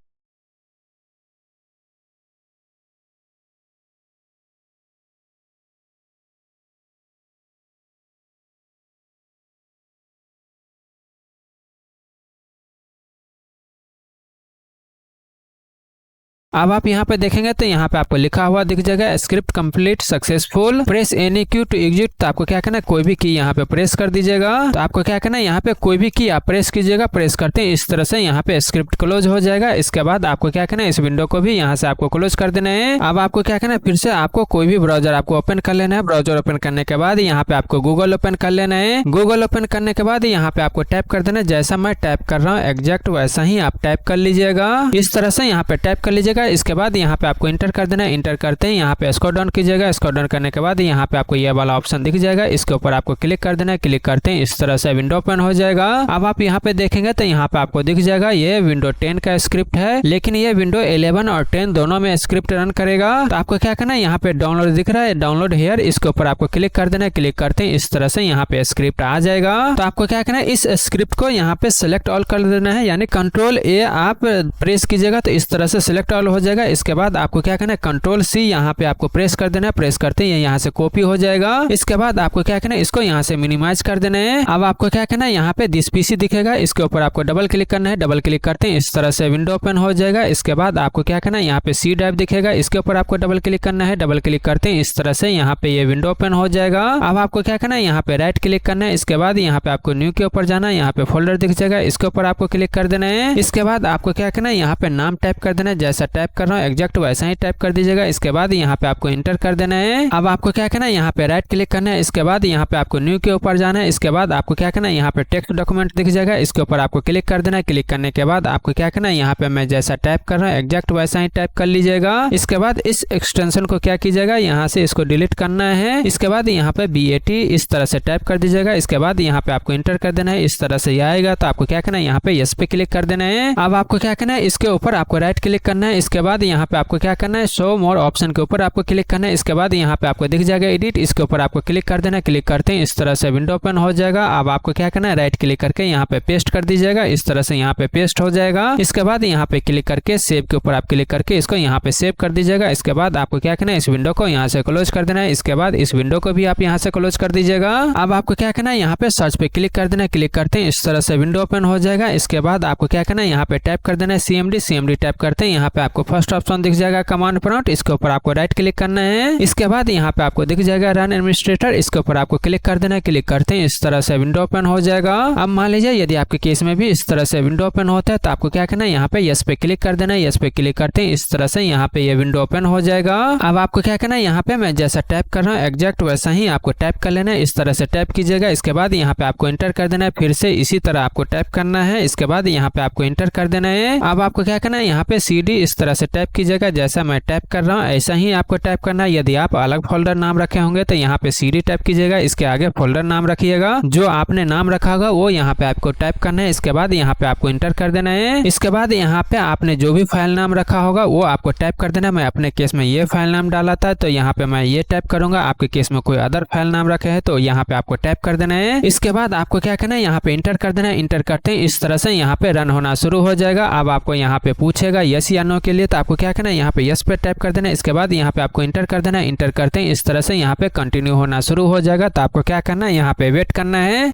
अब आप यहाँ पे देखेंगे तो यहाँ पे आपको लिखा हुआ दिख जाएगा script complete successful, press any की टू एग्जिट। तो आपको क्या करना है, कोई भी की यहाँ पे प्रेस कर दीजिएगा। तो आपको क्या करना है, यहाँ पे कोई भी की आप प्रेस कीजिएगा। प्रेस करते हैं इस तरह से यहाँ पे स्क्रिप्ट क्लोज हो जाएगा। इसके बाद आपको क्या करना है, इस विंडो को भी यहाँ से आपको क्लोज कर देना है। अब आपको क्या करना है, फिर से आपको कोई भी ब्राउजर आपको ओपन कर लेना है। ब्राउजर ओपन करने के बाद यहाँ पे आपको गूगल ओपन कर लेना है। गूगल ओपन करने के बाद यहाँ पे आपको टाइप कर देना है। जैसा मैं टाइप कर रहा हूँ एग्जैक्ट वैसा ही आप टाइप कर लीजिएगा। इस तरह से यहाँ पे टाइप कर लीजिएगा। इसके बाद यहाँ पे आपको इंटर कर देना है। इंटर करते हैं यहाँ पे स्क्रॉल डाउन कीजिएगा। स्क्रॉल डाउन करने के बाद यहाँ पे आपको ये वाला ऑप्शन दिख जाएगा। इसके ऊपर आपको क्लिक कर देना है। क्लिक करते हैं इस तरह से विंडो ओपन हो जाएगा। अब आप यहाँ पे देखेंगे तो यहाँ पे आपको दिख जाएगा ये विंडो 10 का स्क्रिप्ट है, लेकिन ये विंडो 11 और 10 दोनों में स्क्रिप्ट रन करेगा। तो आपको क्या करना है, यहाँ पे डाउनलोड दिख रहा है, डाउनलोड हियर, इसके ऊपर आपको क्लिक कर देना है। क्लिक करते हैं इस तरह से यहाँ पे स्क्रिप्ट आ जाएगा। तो आपको क्या करना है, इस स्क्रिप्ट को यहाँ पे सिलेक्ट ऑल कर देना है, यानी कंट्रोल ए आप प्रेस कीजिएगा तो इस तरह से सिलेक्ट ऑल हो जाएगा। इसके बाद आपको क्या करना है, कंट्रोल सी यहाँ पे आपको प्रेस कर देना है। प्रेस करते हैं यहाँ से कॉपी हो जाएगा। इसके बाद आपको क्या करना है, इसको यहाँ से मिनिमाइज कर देना है। अब आपको क्या करना है, यहाँ पे दिस पीसी दिखेगा, इसके ऊपर आपको डबल क्लिक करना है। डबल क्लिक करते हैं इस तरह से विंडो ओपन हो जाएगा। इसके बाद आपको क्या करना है, यहाँ पे सी ड्राइव दिखेगा, इसके ऊपर आपको डबल क्लिक करना है। डबल क्लिक करते हैं इस तरह से यहाँ पे ये विंडो ओपन हो जाएगा। अब आपको क्या करना है, यहाँ पे राइट क्लिक करना है। इसके बाद यहाँ पे आपको न्यू के ऊपर जाना है, यहाँ पे फोल्डर दिख जाएगा, इसके ऊपर आपको क्लिक कर देना है। इसके बाद आपको क्या करना है, यहाँ पे नाम टाइप कर देना है। जैसा टाइप कर रहा हूँ एग्जैक्ट वैसा ही टाइप कर दीजिएगा। इसके बाद यहाँ पे आपको इंटर कर देना है। अब आपको क्या करना है, यहाँ पे राइट क्लिक करना है। इसके बाद यहाँ पे आपको न्यू के ऊपर जाना है। इसके बाद आपको क्या करना है, यहाँ पे टेक्स्ट डॉक्यूमेंट दिख जाएगा, इसके ऊपर आपको क्लिक कर देना है। क्लिक करने के बाद आपको क्या करना है, यहाँ पे मैं जैसा टाइप कर रहा हूँ एग्जैक्ट वैसा ही टाइप कर लीजिएगा। इसके बाद इस एक्सटेंशन को क्या कीजिएगा, यहाँ से इसको डिलीट करना है। इसके बाद यहाँ पे BAT इस तरह से टाइप कर दीजिएगा। इसके बाद यहाँ पे आपको इंटर कर देना है। इस तरह से आएगा तो आपको क्या करना है, यहाँ पे यस पे क्लिक कर देना है। अब आपको क्या करना है, इसके ऊपर आपको राइट क्लिक करना है। इसके बाद यहाँ पे आपको क्या करना है, शो मोर ऑप्शन के ऊपर आपको क्लिक करना है। इसके बाद यहाँ पे आपको दिख जाएगा एडिट, इसके ऊपर आपको क्लिक कर देना है। क्लिक करते हैं इस तरह से विंडो ओपन हो जाएगा। अब आपको क्या करना है, राइट क्लिक करके यहाँ पे पेस्ट कर दीजिएगा। इस तरह से यहाँ पे पेस्ट हो जाएगा। इसके बाद यहाँ पे क्लिक करके सेव के ऊपर आप क्लिक करके इसको यहाँ पे सेव कर दीजिएगा। इसके बाद आपको क्या करना है, इस विंडो को यहाँ से क्लोज कर देना है। इसके बाद इस विंडो को भी आप यहाँ से क्लोज कर दीजिएगा। अब आपको क्या करना है, यहाँ पे सर्च पे क्लिक कर देना है। क्लिक करते हैं इस तरह से विंडो ओपन हो जाएगा। इसके बाद आपको क्या करना है, यहाँ पे टाइप कर देना है CMD टाइप करते हैं। यहाँ पे आपको फर्स्ट ऑप्शन दिख जाएगा कमांड प्रॉम्प्ट, इसके ऊपर आपको राइट क्लिक करना है। इसके बाद यहाँ पे आपको दिख जाएगा रन एडमिनिस्ट्रेटर, इसके ऊपर आपको क्लिक कर देना है। क्लिक करते हैं इस तरह से विंडो ओपन हो जाएगा। अब मान लीजिए यदि आपके केस में भी इस तरह से विंडो ओपन होता है तो आपको क्या करना है, यहाँ पे यस पे क्लिक कर देना है। यस पे क्लिक करते हैं इस तरह से यहाँ पे ये विंडो ओपन हो जाएगा। अब आपको क्या करना है, यहाँ पे मैं जैसा टाइप कर रहा हूँ एग्जैक्ट वैसा ही आपको टाइप कर लेना है। इस तरह से टाइप कीजिएगा। इसके बाद यहाँ पे आपको इंटर कर देना है। फिर से इसी तरह आपको टाइप करना है। इसके बाद यहाँ पे आपको इंटर कर देना है। अब आपको क्या करना है, यहाँ पे CD इस तरह से टाइप कीजिएगा। जैसा मैं टाइप कर रहा हूँ ऐसा ही आपको टाइप करना है। यदि आप अलग फोल्डर नाम रखे होंगे तो यहाँ पे CD टाइप कीजिएगा, इसके आगे फोल्डर नाम रखिएगा। जो आपने नाम रखा होगा वो यहाँ पे आपको टाइप करना है। इसके बाद यहाँ पे आपको इंटर कर देना है। इसके बाद यहाँ पे आपने जो भी फाइल नाम रखा होगा वो आपको टाइप कर देना है। मैं अपने केस में ये फाइल नाम डाला था तो यहाँ पे मैं ये टाइप करूंगा। आपके केस में कोई अदर फाइल नाम रखे हैं तो यहाँ पे आपको टाइप कर देना है। इसके बाद आपको क्या करना है, यहाँ पे इंटर कर देना है। इंटर करते हैं इस तरह से यहाँ पे रन होना शुरू हो जाएगा। अब आपको यहाँ पे पूछेगा यस या नो के लिए, तो आपको क्या करना है, यहाँ पे यस पे टाइप कर देना है। इसके बाद यहाँ पे आपको इंटर कर देना है। इंटर करते हैं इस तरह से यहाँ पे कंटिन्यू होना शुरू हो जाएगा। तो आपको क्या करना है, यहाँ पे वेट करना है।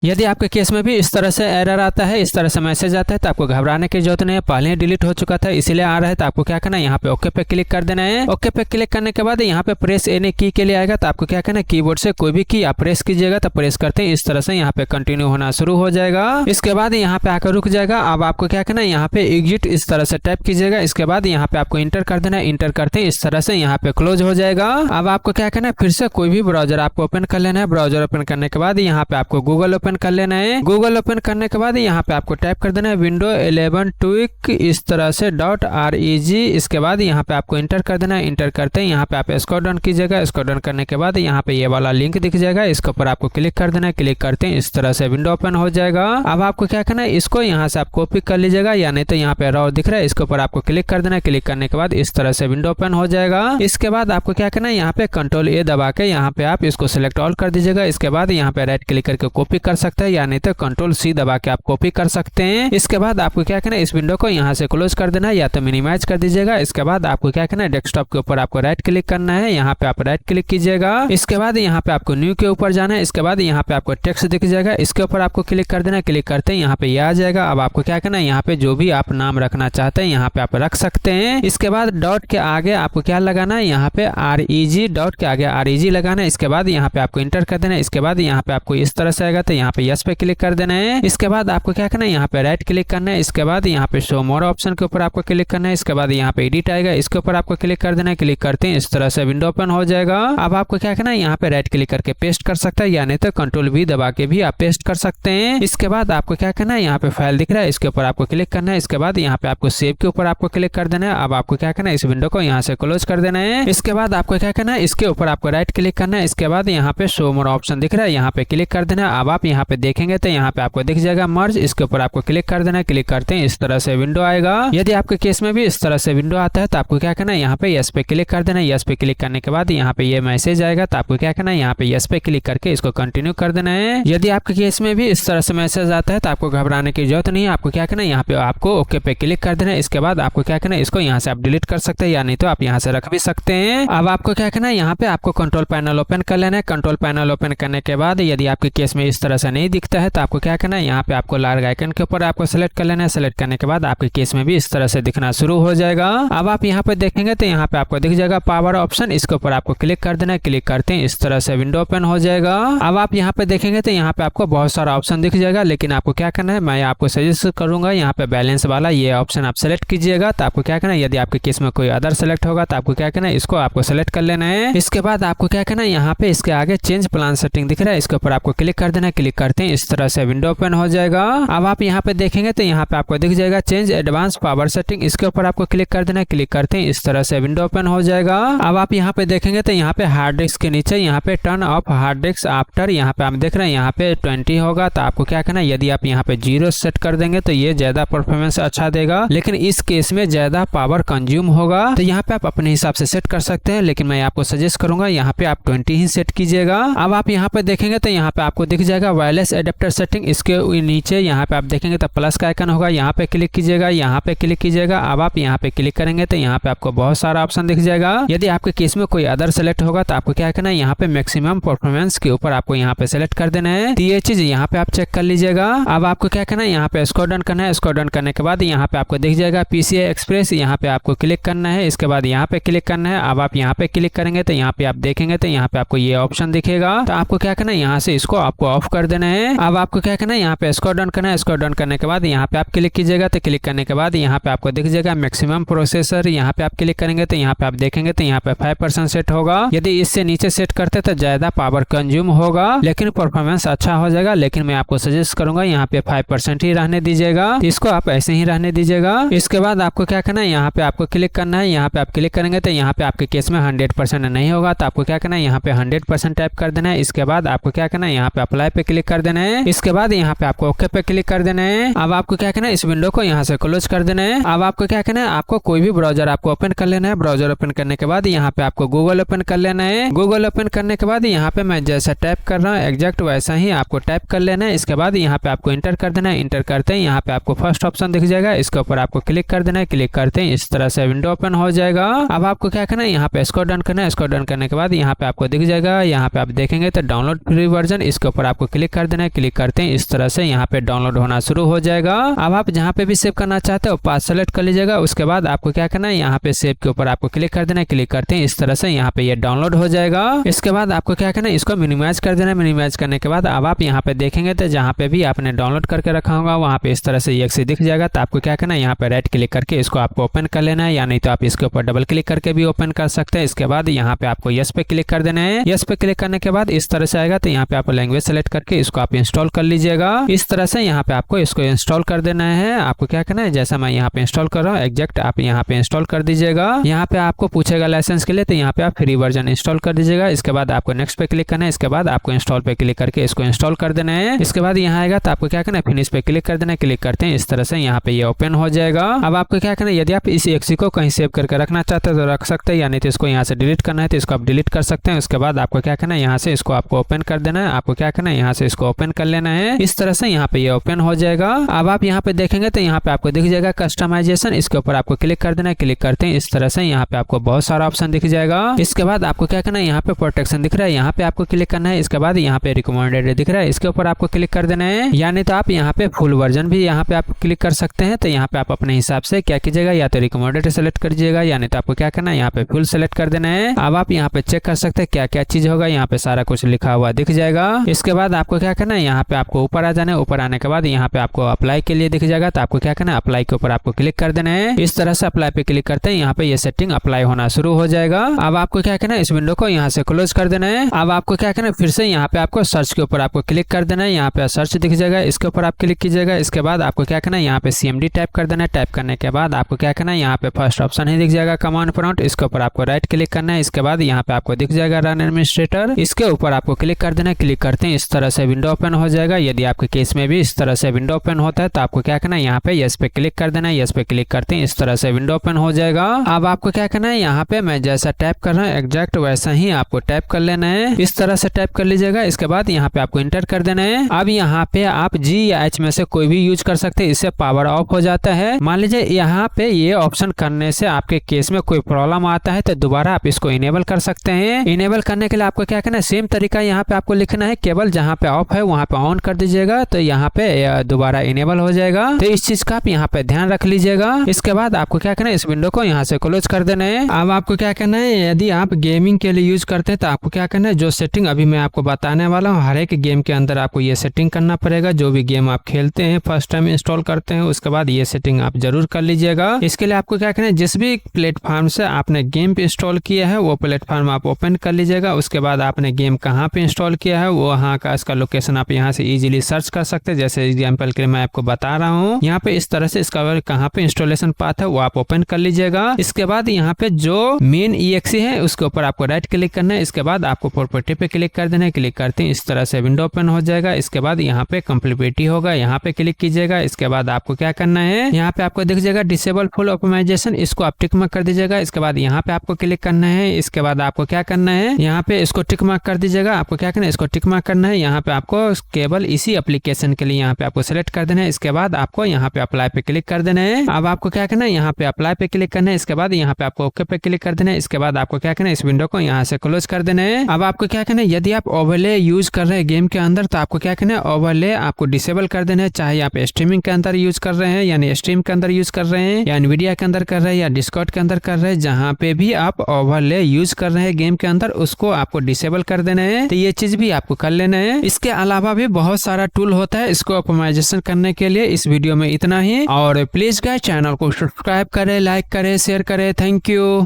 यदि आपके केस में भी इस तरह से एरर आता है, इस तरह से मैसेज आता है, तो आपको घबराने की जरूरत नहीं है। पहले ही डिलीट हो चुका था इसीलिए आ रहा है। तो आपको क्या करना है, यहाँ पे ओके पे क्लिक कर देना है। ओके पे क्लिक करने के बाद यहाँ पे प्रेस एनी की के लिए आएगा। तो आपको क्या करना है, कीबोर्ड से कोई भी की आप प्रेस कीजिएगा। तो प्रेस करते हैं इस तरह से यहाँ पे कंटिन्यू होना शुरू हो जाएगा। इसके बाद यहाँ पे आकर रुक जाएगा। अब आपको क्या करना है, यहाँ पे एग्जिट इस तरह से टाइप कीजिएगा। इसके बाद यहाँ पे आपको इंटर कर देना है। इंटर करते हैं इस तरह से यहाँ पे क्लोज हो जाएगा। अब आपको क्या करना है, फिर से कोई भी ब्राउजर आपको ओपन कर लेना है। ब्राउजर ओपन करने के बाद यहाँ पे आपको गूगल ओपन कर लेना है। गूगल ओपन करने के बाद यहाँ पे आपको टाइप कर देना है विंडो 11 ट्विक इस तरह से .reg। इसके बाद यहाँ पे आपको इंटर कर देना है। इंटर करते हैं यहाँ पे आप स्क्रॉल डाउन कीजिएगा। स्क्रॉल डाउन करने के बाद यहाँ पे ये वाला लिंक दिख जाएगा, इसके ऊपर आपको क्लिक कर देना है। क्लिक करते हैं इस तरह से विंडो ओपन हो जाएगा। अब आपको क्या करना है, इसको यहाँ से आप कॉपी कर लीजिएगा, या नहीं तो यहाँ पे रॉ दिख रहा है, इसके ऊपर आपको क्लिक कर देना है। क्लिक करने के बाद इस तरह से विंडो ओपन हो जाएगा। इसके बाद आपको क्या करना है, यहाँ पे Ctrl A दबा के यहाँ पे आप इसको सिलेक्ट ऑल कर दीजिएगा। इसके बाद यहाँ पे राइट क्लिक करके कॉपी कर सकते हैं या नहीं तो कंट्रोल सी दबा के आप कॉपी कर सकते हैं। इसके बाद आपको क्या करना है, इस विंडो को यहाँ से क्लोज कर देना है या तो मिनिमाइज कर दीजिएगा। इसके बाद आपको क्या करना है, डेस्कटॉप के ऊपर आपको राइट क्लिक करना है, यहाँ पे आप राइट क्लिक कीजिएगा। इसके बाद यहाँ पे आपको न्यू के ऊपर जाना है। इसके बाद यहाँ पे आपको टेक्स्ट दिख जाएगा, इसके ऊपर आपको क्लिक कर देना है। क्लिक करते हैं यहाँ पे ये आ जाएगा। अब आपको क्या करना है, यहाँ पे जो भी आप नाम रखना चाहते हैं यहाँ पे आप रख सकते हैं। इसके बाद डॉट के आगे आपको क्या लगाना है, यहाँ पे REG, डॉट के आगे REG लगाना है। इसके बाद यहाँ पे आपको इंटर कर देना है। इसके बाद यहाँ पे आपको इस तरह से आएगा तो यहाँ पे यस पे क्लिक कर देना है। इसके बाद आपको क्या करना है, यहाँ पे राइट क्लिक करना है। इसके बाद यहाँ पे शो मोर ऑप्शन के ऊपर आपको क्लिक करना है। इसके बाद यहाँ पे एडिट आएगा, इसके ऊपर आपको क्लिक कर देना है। क्लिक करते हैं इस तरह से विंडो ओपन हो जाएगा। अब आपको क्या करना है, यहाँ पे राइट क्लिक करके पेस्ट कर सकते हैं या नहीं तो कंट्रोल V दबा के भी आप पेस्ट कर सकते हैं। इसके बाद आपको क्या करना है, यहाँ पे फाइल दिख रहा है, इसके ऊपर आपको क्लिक करना है। इसके बाद यहाँ पे आपको सेव के ऊपर आपको क्लिक कर देना है। अब आपको क्या करना है, इस विंडो को यहाँ से क्लोज कर देना है। इसके बाद आपको क्या करना है, इसके ऊपर आपको राइट क्लिक करना है। इसके बाद यहाँ पे शो मोर ऑप्शन दिख रहा है, यहाँ पे क्लिक कर देना है। अब आप यहाँ पे देखेंगे तो यहाँ पे आपको दिख जाएगा मर्ज, इसके ऊपर आपको क्लिक कर देना है। क्लिक करते हैं इस तरह से विंडो आएगा। यदि आपके केस में भी इस तरह से विंडो आता है तो आपको क्या करना है, यहाँ पे यस पे क्लिक कर देना है। यस पे क्लिक करने के बाद यहाँ पे ये मैसेज आएगा तो आपको क्या करना है, यहाँ पे यस पे क्लिक करके इसको कंटिन्यू कर देना है। यदि आपके केस में भी इस तरह से मैसेज आता है तो आपको घबराने की जरूरत नहीं है। आपको क्या करना है, यहाँ पे आपको ओके पे क्लिक कर देना है। इसके बाद आपको क्या करना है, इसको यहाँ से आप डिलीट कर सकते हैं या नहीं तो आप यहाँ से रख भी सकते हैं। अब आपको क्या करना है, यहाँ पे आपको कंट्रोल पैनल ओपन कर लेना है। कंट्रोल पैनल ओपन करने के बाद यदि आपके केस में इस तरह से नहीं दिखता है तो आपको क्या करना है, यहाँ पे आपको लाल आइकन के ऊपर आपको सेलेक्ट कर लेना है। सेलेक्ट करने के बाद आपके केस में भी इस तरह से दिखना शुरू हो जाएगा। अब आप यहाँ पे देखेंगे तो यहाँ पे आपको दिख जाएगा पावर ऑप्शन, इसके ऊपर आपको क्लिक कर देना है। क्लिक करते हैं इस तरह से विंडो ओपन हो जाएगा। अब आप यहाँ पे देखेंगे तो यहाँ पे आपको बहुत सारा ऑप्शन दिख जाएगा, लेकिन आपको क्या करना है, मैं आपको सजेस्ट करूंगा यहाँ पे बैलेंस वाला ये ऑप्शन आप सेलेक्ट कीजिएगा। तो आपको क्या करना है, यदि आपके केस में कोई अदर सेलेक्ट होगा तो आपको क्या करना है, इसको आपको सेलेक्ट कर लेना है। इसके बाद आपको क्या करना है, यहाँ पे इसके आगे चेंज प्लान सेटिंग दिख रहा है, इसके ऊपर आपको क्लिक कर देना है। क्लिक करते हैं इस तरह से विंडो ओपन हो जाएगा। अब आप यहाँ पे देखेंगे तो यहाँ पे आपको दिख जाएगा चेंज एडवांस पावर सेटिंग, इसके ऊपर आपको क्लिक कर देना है। क्लिक करते हैं इस तरह से विंडो ओपन हो जाएगा। अब आप यहाँ पे देखेंगे तो यहाँ पे हार्ड डिस्क के नीचे यहाँ पे turn off hard disk after, यहाँ पे आप देख रहे हैं यहाँ पे 20 होगा तो आपको क्या करना है, यदि आप यहाँ पे 0 सेट कर देंगे तो ये ज्यादा परफॉर्मेंस अच्छा देगा, लेकिन इस केस में ज्यादा पावर कंज्यूम होगा। तो यहाँ पे आप अपने हिसाब से सेट कर सकते हैं, लेकिन मैं आपको सजेस्ट करूंगा यहाँ पे आप 20 ही सेट कीजिएगा। अब आप यहाँ पे देखेंगे तो यहाँ पे आपको दिख जाएगा वायरलेस एडेप्टर सेटिंग, इसके नीचे यहाँ पे आप देखेंगे तो प्लस का आइकन होगा, यहाँ पे क्लिक कीजिएगा, यहाँ पे क्लिक कीजिएगा। अब आप यहाँ पे क्लिक करेंगे तो यहाँ पे आपको बहुत सारा ऑप्शन दिख जाएगा। यदि आपके केस में कोई अदर सेलेक्ट होगा तो आपको क्या करना है, यहाँ पे मैक्सिमम परफॉर्मेंस के ऊपर आपको यहाँ पे सेलेक्ट कर देना है। तो ये चीज यहाँ पे आप चेक कर लीजिएगा। अब आपको क्या करना है, यहाँ पे स्क्रॉल डाउन करना है। स्क्रॉल डाउन करने के बाद यहाँ पे आपको दिख जाएगा PCI एक्सप्रेस, यहाँ पे आपको क्लिक करना है। इसके बाद यहाँ पे क्लिक करना है। अब आप यहाँ पे क्लिक करेंगे तो यहाँ पे आप देखेंगे तो यहाँ पे आपको ये ऑप्शन दिखेगा। तो आपको क्या करना है, यहाँ से इसको आपको ऑफ कर देना है। अब आपको क्या करना है, यहाँ पे स्क्रॉल डाउन करना है। स्क्रॉल डाउन करने के बाद यहाँ पे आप क्लिक कीजिएगा। तो क्लिक करने के बाद यहाँ पे आपको दिख जाएगा मैक्सिमम प्रोसेसर, यहाँ पे आप क्लिक करेंगे तो यहाँ पे आप देखेंगे तो यहाँ पे 5% सेट होगा। यदि इससे नीचे सेट करते तो ज्यादा पावर कंज्यूम होगा, लेकिन परफॉर्मेंस अच्छा हो जाएगा। लेकिन मैं आपको सजेस्ट करूंगा यहाँ पे 5% ही रहने दीजिएगा, इसको आप ऐसे ही रहने दीजिएगा। इसके बाद आपको क्या करना है, यहाँ पे आपको क्लिक करना है। यहाँ पे आप क्लिक करेंगे तो यहाँ पे आपके केस में 100% नहीं होगा, तो आपको क्या करना है, यहाँ पे 100% टाइप कर देना है। इसके बाद आपको क्या करना है, यहाँ पे अप्लाई पे क्लिक कर देना है। इसके बाद यहाँ पे आपको ओके पे क्लिक कर देना है। अब आपको क्या करना है, इस विंडो को यहाँ से क्लोज कर देना है। अब आपको क्या करना है, आपको कोई भी ब्राउजर आपको ओपन कर लेना है। ब्राउजर ओपन करने के बाद यहाँ पे आपको गूगल ओपन कर लेना है। गूगल ओपन करने के बाद यहाँ पे मैं जैसा टाइप कर रहा हूँ एग्जैक्ट वैसा ही आपको टाइप कर लेना है। इसके बाद यहाँ पे आपको इंटर कर देना है। इंटर करते हैं यहाँ पे आपको फर्स्ट ऑप्शन दिख जाएगा, इसके ऊपर आपको क्लिक कर देना है। क्लिक करते हैं इस तरह से विंडो ओपन हो जाएगा। अब आपको क्या करना है, यहाँ पे स्क्रॉल डाउन करना है। स्क्रॉल डाउन करने के बाद यहाँ पे आपको दिख जाएगा, यहाँ पे आप देखेंगे तो डाउनलोड फ्री वर्जन, इसके ऊपर आपको क्लिक कर देना है। क्लिक करते हैं इस तरह से यहाँ पे डाउनलोड होना शुरू हो जाएगा। अब आप जहाँ पे भी सेव करना चाहते हो पाथ सेलेक्ट कर लीजिएगा। उसके बाद आपको क्या करना है, यहाँ पे सेव के ऊपर आपको क्लिक कर देना है। क्लिक करते हैं इस तरह से यहाँ पे ये डाउनलोड हो जाएगा। इसके बाद आपको क्या करना है, इसको मिनिमाइज कर देना है। मिनिमाइज करने के बाद अब आप यहाँ पे देखेंगे तो जहाँ पे भी आपने डाउनलोड करके रखा होगा वहाँ पे इस तरह से EXE दिख जाएगा। तो आपको क्या करना है, यहाँ पे राइट क्लिक करके इसको आपको ओपन कर लेना है, या नहीं तो आप इसके ऊपर डबल क्लिक करके भी ओपन कर सकते हैं। इसके बाद यहाँ पे आपको यस पे क्लिक कर देना है। यस पे क्लिक करने के बाद इस तरह से आएगा, तो यहाँ पे आप लैंग्वेज सेलेक्ट करके इसको आप इंस्टॉल कर लीजिएगा। इस तरह से यहाँ पे आपको इसको इंस्टॉल कर देना है। आपको क्या करना है, जैसा मैं यहाँ पे इंस्टॉल कर रहा हूँ एग्जैक्ट आप यहाँ पे इंस्टॉल कर दीजिएगा। यहाँ पे आपको पूछेगा लाइसेंस के लिए, तो यहाँ पे आप फ्री वर्जन इंस्टॉल कर दीजिएगा। इसके बाद आपको नेक्स्ट पे क्लिक करना है। इसके बाद आपको इंस्टॉल पे क्लिक करके इसको इंस्टॉल कर देना है। इसके बाद यहाँ आएगा तो आपको क्या करना है, फिनिश पे क्लिक कर देना है। क्लिक करते हैं इस तरह से यहाँ पे ये ओपन हो जाएगा। अब आपको क्या करना है, यदि आप इस EXE को कहीं सेव करके रखना चाहते हैं तो रख सकते हैं, या नहीं तो इसको यहाँ से डिलीट करना है तो इसको आप डिलीट कर सकते हैं। उसके बाद आपको क्या करना है, यहाँ से इसको आपको ओपन कर देना है। आपको क्या करना है, यहाँ से इसको ओपन कर लेना है। इस तरह से यहाँ पे ये ओपन हो जाएगा। अब आप यहाँ पे देखेंगे तो यहाँ पे आपको दिख जाएगा कस्टमाइजेशन, इसके ऊपर आपको क्लिक कर देना है। क्लिक करते हैं इस तरह से यहाँ पे आपको बहुत सारा ऑप्शन दिख जाएगा। इसके बाद आपको क्या करना है, यहाँ पे प्रोटेक्शन दिख रहा है, यहाँ पे आपको क्लिक करना है। इसके बाद यहाँ पे रिकमेंडेड दिख रहा है, इसके ऊपर आपको क्लिक कर देना है। यानी तो आप यहाँ पे फुल वर्जन भी यहाँ पे आप क्लिक कर सकते हैं। तो यहाँ पे आप अपने हिसाब से क्या कीजिएगा, या तो रिकमेंडेड सेलेक्ट करिएगा, यानी तो आपको क्या करना है, यहाँ पे फुल सेलेक्ट कर देना है। अब आप यहाँ पे चेक कर सकते हैं क्या क्या चीज होगा, यहाँ पे सारा कुछ लिखा हुआ दिख जाएगा। इसके बाद आपको क्या करना है, यहाँ पे आपको ऊपर आ जाना है। ऊपर आने के बाद यहाँ पे आपको अप्लाई के लिए दिख जाएगा, तो आपको क्या करना है, अप्लाई के ऊपर आपको क्लिक कर देना है। इस तरह से अप्लाई पे क्लिक करते हैं, यहाँ पे ये सेटिंग अप्लाई होना शुरू हो जाएगा। अब आपको क्या करना है, इस विंडो को यहाँ से क्लोज कर देना है। अब आपको क्या करना है, फिर से यहाँ पे आपको सर्च के ऊपर आपको क्लिक कर देना है। यहाँ पे सर्च दिख जाएगा, इसके ऊपर आप क्लिक कीजिएगा। इसके बाद आपको क्या करना है, यहाँ पे CMD टाइप कर देना है। टाइप करने के बाद आपको क्या करना है, यहाँ पे फर्स्ट ऑप्शन ही दिख जाएगा कमांड प्रॉम्प्ट, इसके ऊपर आपको राइट क्लिक करना है। इसके बाद यहाँ पे आपको दिख जाएगा रन एडमिनिस्ट्रेटर, इसके ऊपर आपको क्लिक कर देना है। क्लिक करते हैं इस तरह से विंडो ओपन हो जाएगा। यदि आपके केस में भी इस तरह से विंडो ओपन होता है तो आपको क्या करना है, यहाँ पे यस पे क्लिक कर देना है। यस पे क्लिक करते हैं इस तरह से विंडो ओपन हो जाएगा। अब आपको क्या करना है, यहाँ पे मैं जैसा टाइप कर रहा हूँ एग्जैक्ट वैसा ही आपको टाइप कर लेना है। इस तरह से टाइप कर लीजिएगा। इसके बाद यहाँ पे आपको इंटर कर देना है। अब यहाँ पे आप G या H में से कोई भी यूज कर सकते हैं, इससे पावर ऑफ हो जाता है। मान लीजिए यहाँ पे ये ऑप्शन करने से आपके केस में कोई प्रॉब्लम आता है तो दोबारा आप इसको इनेबल कर सकते हैं। इनेबल करने के लिए आपको क्या करना है, सेम तरीका यहाँ पे आपको लिखना है, केवल जहाँ पे ऑफ है वहाँ पे ऑन कर दीजिएगा, तो यहाँ पे दोबारा इनेबल हो जाएगा। तो इस चीज का आप यहाँ पे ध्यान रख लीजिएगा। इसके बाद आपको क्या करना है, इस विंडो को यहाँ से क्लोज कर देना है। अब आपको क्या करना है, यदि आप गेमिंग के लिए यूज करते हैं तो आपको क्या करना है, जो सेटिंग अभी मैं आपको बताने वाला हूँ, हर एक गेम के अंदर आपको ये सेटिंग करना पड़ेगा। जो भी गेम आप खेलते हैं, फर्स्ट टाइम इंस्टॉल करते हैं, उसके बाद ये सेटिंग आप जरूर कर लीजिएगा। इसके लिए आपको क्या करना है, जिस भी प्लेटफॉर्म से आपने गेम पे इंस्टॉल किया है वो प्लेटफॉर्म आप ओपन कर लीजिएगा। उसके बाद आपने गेम कहाँ पे इंस्टॉल किया है वो वहाँ का इसका लोकेशन आप यहाँ से इजीली सर्च कर सकते हैं। जैसे एग्जांपल के लिए मैं आपको बता रहा हूँ, यहाँ पे इस तरह से इसका कहाँ पे इंस्टॉलेशन पाथ है वो आप ओपन कर लीजिएगा। इसके बाद यहाँ पे जो मेन EXE है उसके ऊपर आपको राइट क्लिक करना है। इसके बाद आपको प्रॉपर्टी पे क्लिक कर देना है। क्लिक करते हैं इस तरह से विंडो ओपन हो जाएगा। इसके बाद यहाँ पे कंप्लीबिलिटी होगा, यहाँ पे क्लिक कीजिएगा। इसके बाद आपको क्या करना है, यहाँ पे आपको दिख जाएगा डिसेबल फुल ऑप्टिमाइजेशन, इसको आप टिक मार्क कर दीजिएगा। इसके बाद यहाँ पे आपको क्लिक करना है। इसके बाद आपको क्या करना है, यहाँ पे इसको टिक मार्क कर दीजिएगा। आपको क्या करना है, इसको टिक मार्क करना है। यहाँ पे आपको केवल इसी एप्लीकेशन के लिए यहाँ पे आपको सेलेक्ट कर देना है। इसके बाद आपको यहाँ पे अप्लाई पे क्लिक कर देना है। अब आपको क्या करना है, यहाँ पे अप्लाई पे क्लिक करना है। इसके बाद यहाँ पे आपको ओके पे क्लिक कर देना है। इसके बाद आपको क्या करना है, इस विंडो को यहाँ से क्लोज कर देना है। अब आपको क्या करना है, यदि आप ओवरले यूज कर रहे हैं गेम के अंदर तो आपको क्या करना है, ओवरले आपको डिसेबल कर देना है। चाहे आप स्ट्रीमिंग के अंदर यूज कर रहे हैं, यानी स्ट्रीम के अंदर यूज कर रहे हैं, या एनवीडिया के अंदर कर रहे हैं, या डिस्कॉर्ड के अंदर कर रहे हैं, जहाँ पे भी आप ओवरले यूज कर रहे हैं गेम के अंदर उसको आपको डिसेबल कर देना है। तो ये चीज भी आपको कर लेना है। इसके अलावा भी बहुत सारा टूल होता है इसको ऑप्टिमाइजेशन करने के लिए। इस वीडियो में इतना ही, और प्लीज गाइस चैनल को सब्सक्राइब करें, लाइक करें, शेयर करें। Thank you.